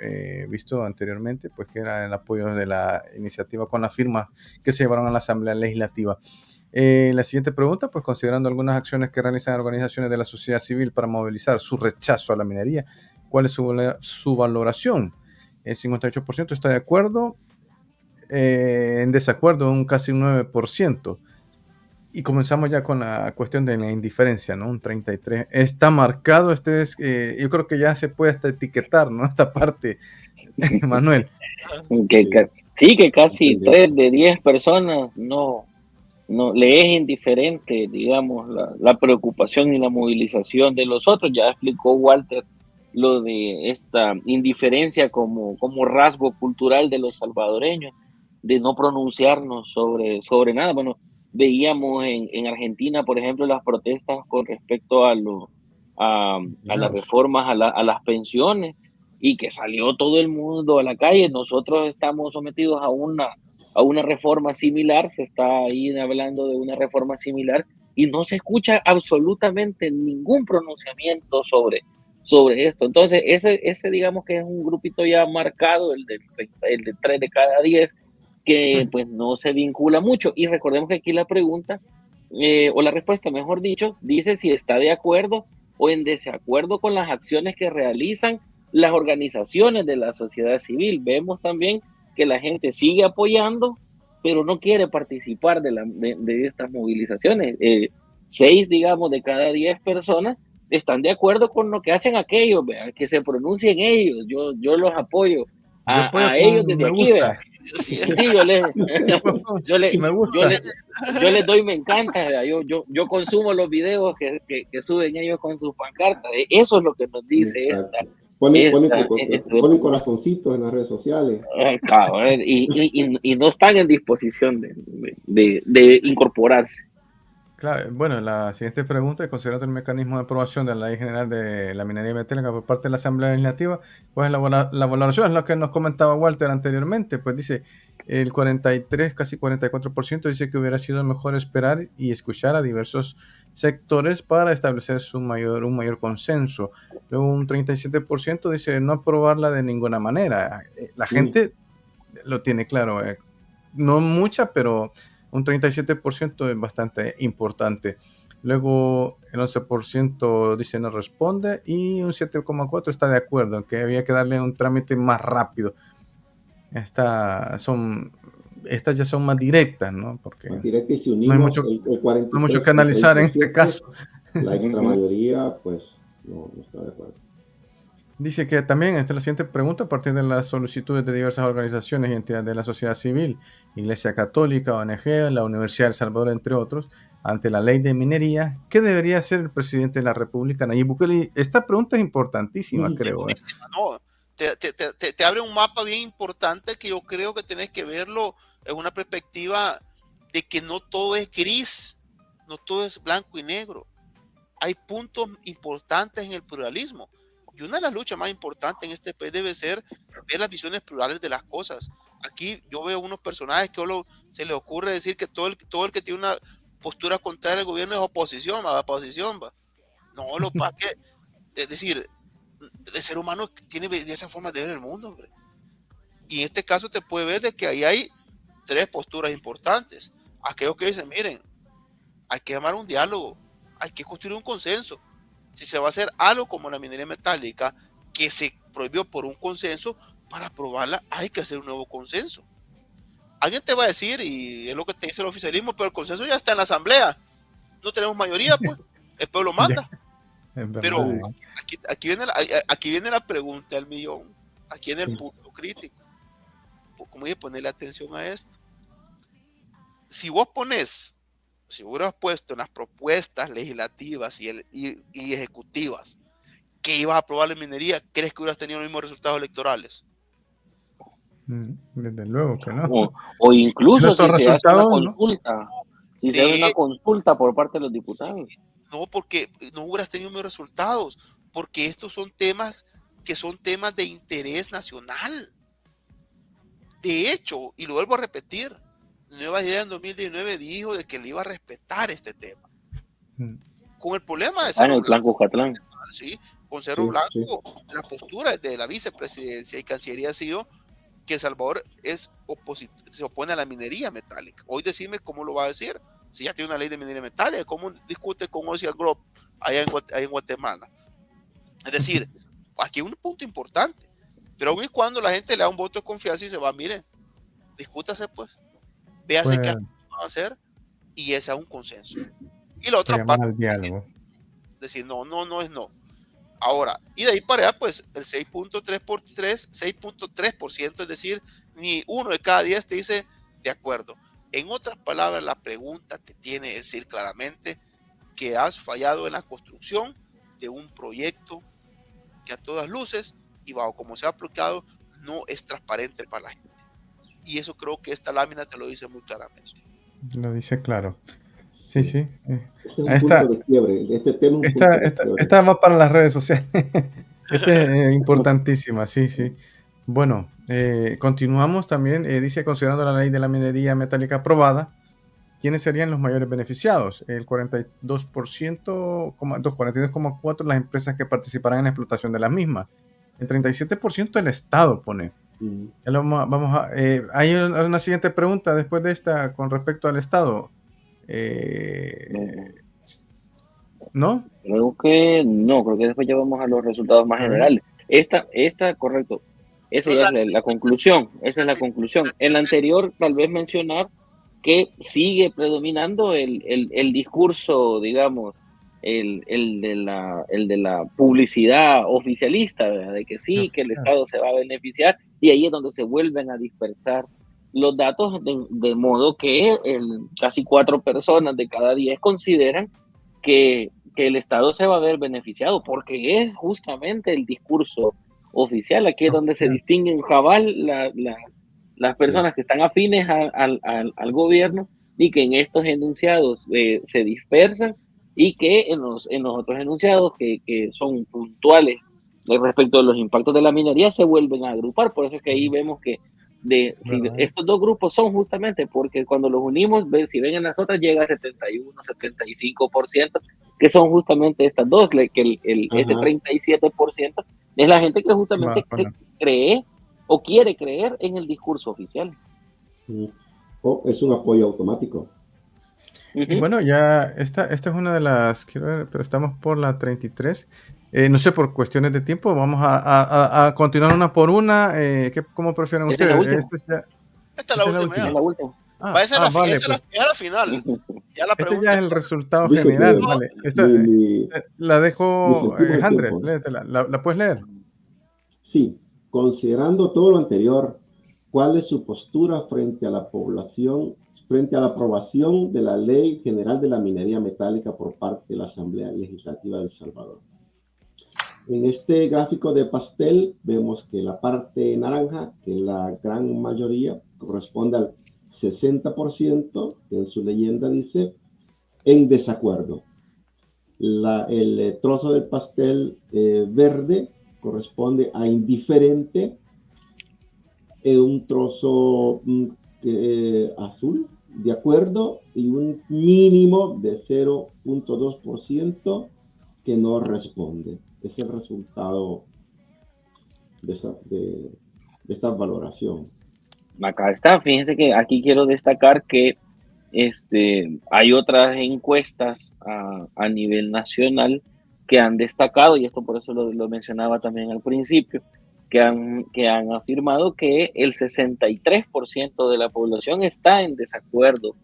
visto anteriormente, pues que era el apoyo de la iniciativa con las firmas que se llevaron a la Asamblea Legislativa. La siguiente pregunta, pues considerando algunas acciones que realizan organizaciones de la sociedad civil para movilizar su rechazo a la minería, ¿cuál es su valoración? El 58% está de acuerdo, en desacuerdo un casi un 9%. Y comenzamos ya con la cuestión de la indiferencia, ¿no? Un 33%. Está marcado, yo creo que ya se puede hasta etiquetar, ¿no? Esta parte, Manuel. Sí, que casi 3 de 10 personas no le es indiferente, digamos, la preocupación y la movilización de los otros. Ya explicó Walter lo de esta indiferencia como rasgo cultural de los salvadoreños, de no pronunciarnos sobre nada. Bueno, veíamos en Argentina, por ejemplo, las protestas con respecto a las reformas a las pensiones, y que salió todo el mundo a la calle. Nosotros estamos sometidos a una reforma similar, se está ahí hablando de una reforma similar, y no se escucha absolutamente ningún pronunciamiento sobre esto. Entonces, ese digamos que es un grupito ya marcado, el de 3 de cada 10, que pues no se vincula mucho. Y recordemos que aquí la pregunta, o la respuesta, mejor dicho, dice si está de acuerdo o en desacuerdo con las acciones que realizan las organizaciones de la sociedad civil. Vemos también que la gente sigue apoyando, pero no quiere participar de estas movilizaciones. 6, digamos, de cada 10 personas están de acuerdo con lo que hacen aquellos, ¿verdad? Que se pronuncien ellos. Yo los apoyo a ellos desde aquí, ¿verdad? Sí, yo les doy me encanta, ¿verdad? Yo consumo los videos que suben ellos con sus pancartas. Eso es lo que nos dice ponen corazoncitos en las redes sociales. Claro, y no están en disposición de incorporarse. Claro, bueno, la siguiente pregunta, considerando el mecanismo de aprobación de la Ley General de la Minería Metálica por parte de la Asamblea Legislativa, pues la valoración es lo que nos comentaba Walter anteriormente, pues dice el 43, casi 44% dice que hubiera sido mejor esperar y escuchar a diversos sectores para establecer un mayor consenso. Luego un 37% dice no aprobarla de ninguna manera. La gente lo tiene claro, no mucha, pero un 37% es bastante importante. Luego el 11% dice no responde y un 7,4% está de acuerdo en que había que darle un trámite más rápido. Estas ya son más directas, ¿no? Porque más directas, y si unimos no hay el 43, no mucho que analizar en este caso. La extra mayoría, pues, no está de acuerdo. Dice que también, esta es la siguiente pregunta, a partir de las solicitudes de diversas organizaciones y entidades de la sociedad civil, Iglesia Católica, ONG, la Universidad de El Salvador, entre otros, ante la ley de minería, ¿qué debería hacer el presidente de la República, Nayib Bukele? Esta pregunta es importantísima, creo. No, te abre un mapa bien importante que yo creo que tenés que verlo en una perspectiva de que no todo es gris, no todo es blanco y negro. Hay puntos importantes en el pluralismo. Y una de las luchas más importantes en este país debe ser ver las visiones plurales de las cosas. Aquí yo veo unos personajes que se les ocurre decir que todo el que tiene una postura contraria al gobierno es oposición, va. No, es decir, el ser humano tiene diversas formas de ver el mundo, hombre. Y en este caso te puede ver de que ahí hay 3 posturas importantes. Aquellos que dicen, miren, hay que llamar un diálogo, hay que construir un consenso. Si se va a hacer algo como la minería metálica, que se prohibió por un consenso, para aprobarla hay que hacer un nuevo consenso. Alguien te va a decir, y es lo que te dice el oficialismo, pero el consenso ya está en la asamblea. No tenemos mayoría, pues. El pueblo manda. Pero aquí viene la pregunta del millón. Aquí en el punto crítico. ¿Cómo hay que ponerle atención a esto? Si hubieras puesto en las propuestas legislativas y ejecutivas que ibas a aprobar la minería, ¿crees que hubieras tenido los mismos resultados electorales? Desde luego que no. O incluso si se hace una consulta, ¿no? Si se hace una consulta por parte de los diputados. No, porque no hubieras tenido los mismos resultados, porque estos son temas que son temas de interés nacional. De hecho, y lo vuelvo a repetir, Nueva Idea en 2019 dijo de que le iba a respetar este tema. Con el problema de Cerro Blanco, Catlán. Sí, con Cerro Blanco, la postura de la vicepresidencia y Cancillería ha sido que El Salvador se opone a la minería metálica. Hoy decime cómo lo va a decir. si ya tiene una ley de minería metálica? ¿Cómo discute con Ocean Group allá en Guatemala? Es decir, aquí hay un punto importante, pero aun y cuando la gente le da un voto de confianza y se va, miren, discútase pues, véase Pues qué van a hacer y ese es un consenso. Y la se otra llama parte, al diálogo. decir no, no es no. Ahora, y de ahí para allá, pues el 6.3%, es decir, ni 1 de cada 10 te dice de acuerdo. En otras palabras, la pregunta te tiene que decir claramente que has fallado en la construcción de un proyecto que a todas luces y bajo como se ha aplicado no es transparente para la gente. Y eso creo que esta lámina te lo dice muy claramente. Lo dice claro. Sí, sí. Este es un Esta, punto de quiebre. Este tema es un esta, punto de esta, quiebre. esta va para las redes sociales. Esta es importantísima, sí, sí. Bueno, continuamos también. Dice, considerando la ley de la minería metálica aprobada, ¿quiénes serían los mayores beneficiados? El 42%, 42,4% las empresas que participarán en la explotación de las mismas. El 37% el Estado pone. Ya lo vamos a, hay una siguiente pregunta después de esta con respecto al Estado. ¿No? Creo que no, creo que después ya vamos a los resultados más A ver. generales. Esta, correcto. Esa ya es la conclusión. Esa es la conclusión. En la anterior, tal vez mencionar que sigue predominando el discurso, digamos, el de la publicidad oficialista, ¿verdad? De que sí, que el Estado se va a beneficiar, y ahí es donde se vuelven a dispersar los datos, de modo que casi 4 personas de cada 10 consideran que el Estado se va a ver beneficiado, porque es justamente el discurso oficial. Aquí es donde se distinguen cabal las personas que están afines al gobierno, y que en estos enunciados se dispersan, y que en los otros enunciados que son puntuales respecto a los impactos de la minería se vuelven a agrupar. Por eso es que ahí vemos que si estos dos grupos son justamente porque cuando los unimos, si ven en las otras, llega a 71, 75%, que son justamente estas dos, que este 37% es la gente que justamente cree o quiere creer en el discurso oficial. O es un apoyo automático. Y bueno, ya esta es una de las, quiero ver, pero estamos por la 33. No sé, por cuestiones de tiempo, vamos a continuar una por una. ¿Cómo prefieren ustedes? Esta es la última. Esa es la final. Ya la este ya es el resultado Dice general. que Vale. La dejo, Andrés, léetela. ¿La puedes leer? Sí. Considerando todo lo anterior, ¿cuál es su postura frente a la población, frente a la aprobación de la Ley General de la Minería Metálica por parte de la Asamblea Legislativa de El Salvador? En este gráfico de pastel vemos que la parte naranja, que la gran mayoría corresponde al 60%, que en su leyenda dice en desacuerdo. El trozo del pastel verde corresponde a indiferente, un trozo azul de acuerdo, y un mínimo de 0.2% que no responde. Es el resultado de esta valoración. Acá está. Fíjense que aquí quiero destacar que hay otras encuestas a nivel nacional que han destacado, y esto por eso lo mencionaba también al principio, que han afirmado que el 63% de la población está en desacuerdo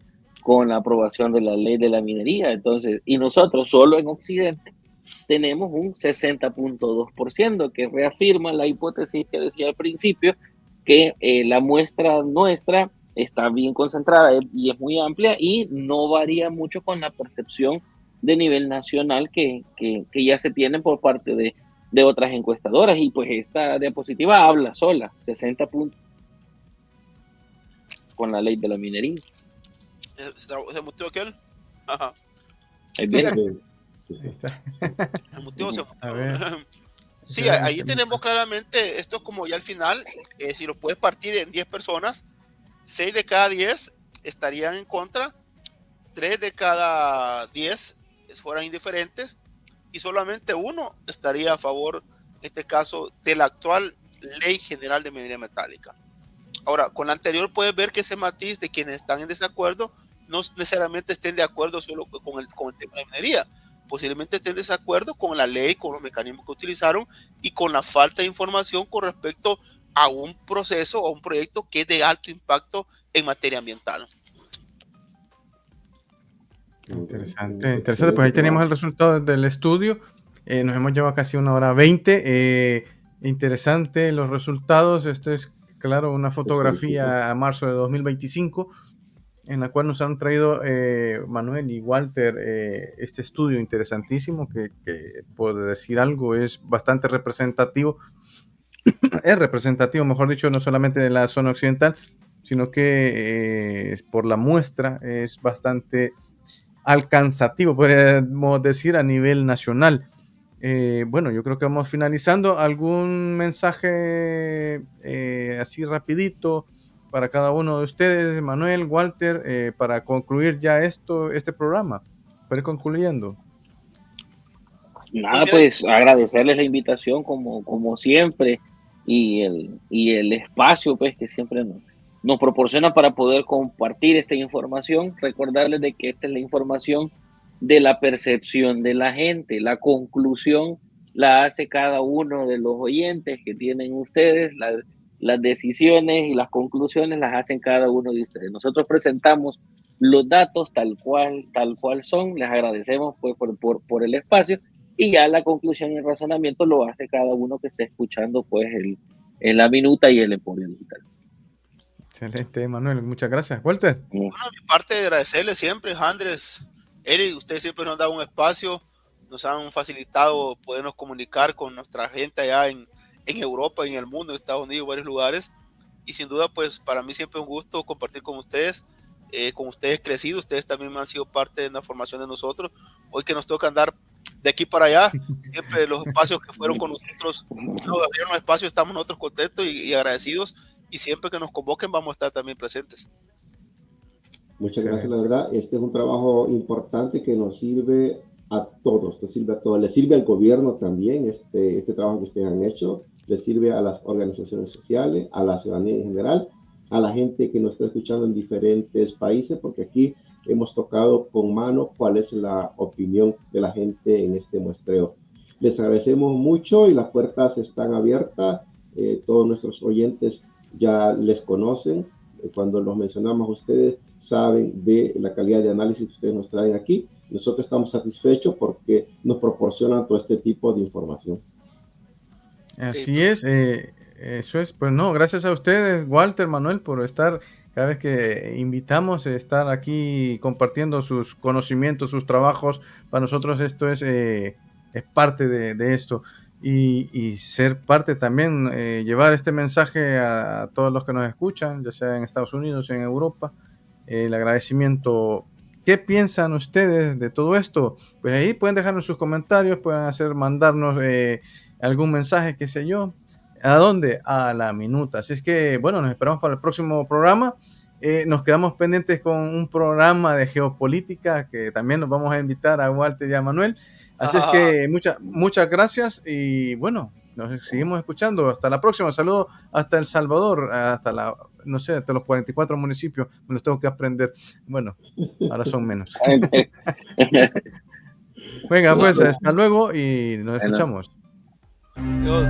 con la aprobación de la ley de la minería. Entonces, y nosotros solo en Occidente tenemos un 60.2%, que reafirma la hipótesis que decía al principio, que la muestra nuestra está bien concentrada y es muy amplia, y no varía mucho con la percepción de nivel nacional que ya se tiene por parte de otras encuestadoras. Y pues esta diapositiva habla sola, 60 puntos con la ley de la minería. ¿Se mutió aquel? Ajá. Ahí viene. El mutió se mutió. Sí, ahí tenemos claramente, esto es como ya al final, si lo puedes partir en 10 personas, 6 de cada 10 estarían en contra, 3 de cada 10 fueran indiferentes, y solamente uno estaría a favor, en este caso, de la actual Ley General de Minería Metálica. Ahora, con la anterior puedes ver que ese matiz de quienes están en desacuerdo no necesariamente estén de acuerdo solo con el tema de la minería, posiblemente estén de desacuerdo con la ley, con los mecanismos que utilizaron y con la falta de información con respecto a un proceso o un proyecto que es de alto impacto en materia ambiental. Interesante, interesante. Pues ahí tenemos el resultado del estudio. Nos hemos llevado casi 1 hora 20. Interesante los resultados. Esto es, claro, una fotografía a marzo de 2025, en la cual nos han traído Manuel y Walter este estudio interesantísimo que, por decir algo, es bastante representativo. Es representativo, mejor dicho, no solamente de la zona occidental, sino que por la muestra es bastante alcanzativo, podríamos decir, a nivel nacional. Bueno, yo creo que vamos finalizando. ¿Algún mensaje así rapidito para cada uno de ustedes, Manuel, Walter, para concluir ya este programa? Para ir concluyendo. Nada, pues agradecerles la invitación como siempre y el espacio pues que siempre nos proporciona para poder compartir esta información. Recordarles de que esta es la información de la percepción de la gente. La conclusión la hace cada uno de los oyentes que tienen ustedes. Las decisiones y las conclusiones las hacen cada uno de ustedes. Nosotros presentamos los datos tal cual son. Les agradecemos pues por el espacio. Y ya la conclusión y el razonamiento lo hace cada uno que esté escuchando pues en la minuta y el Emporio Digital. Excelente, Manuel. Muchas gracias. Walter. Bueno, mi parte de agradecerle siempre, Andrés, Eric, ustedes siempre nos han dado un espacio, nos han facilitado podernos comunicar con nuestra gente allá en Europa, en el mundo, en Estados Unidos, varios lugares. Y sin duda, pues para mí siempre es un gusto compartir con ustedes crecidos. Ustedes también han sido parte de la formación de nosotros. Hoy que nos toca andar de aquí para allá, siempre los espacios que fueron con nosotros, nos abrieron los espacios, estamos nosotros contentos y agradecidos, y siempre que nos convoquen vamos a estar también presentes. Muchas gracias, la verdad. Este es un trabajo importante que nos sirve a todos, le sirve al gobierno también, este trabajo que ustedes han hecho, le sirve a las organizaciones sociales, a la ciudadanía en general, a la gente que nos está escuchando en diferentes países, porque aquí hemos tocado con mano cuál es la opinión de la gente en este muestreo. Les agradecemos mucho y las puertas están abiertas. Todos nuestros oyentes ya les conocen. Cuando los mencionamos a ustedes, saben de la calidad de análisis que ustedes nos traen aquí. Nosotros estamos satisfechos porque nos proporcionan todo este tipo de información. Así es. Eso es. Pues no, gracias a ustedes, Walter, Manuel, por estar cada vez que invitamos, estar aquí compartiendo sus conocimientos, sus trabajos. Para nosotros esto es parte de esto. Y ser parte también, llevar este mensaje a todos los que nos escuchan, ya sea en Estados Unidos, en Europa, el agradecimiento. ¿Qué piensan ustedes de todo esto? Pues ahí pueden dejarnos sus comentarios, pueden mandarnos algún mensaje, qué sé yo. ¿A dónde? A la minuta. Así es que, bueno, nos esperamos para el próximo programa. Nos quedamos pendientes con un programa de geopolítica que también nos vamos a invitar a Walter y a Manuel. Así es que muchas gracias y bueno, nos seguimos escuchando. Hasta la próxima. Saludos hasta El Salvador, hasta los 44 municipios. Me los tengo que aprender. Bueno, ahora son menos. Venga, pues hasta luego y nos escuchamos. Adiós.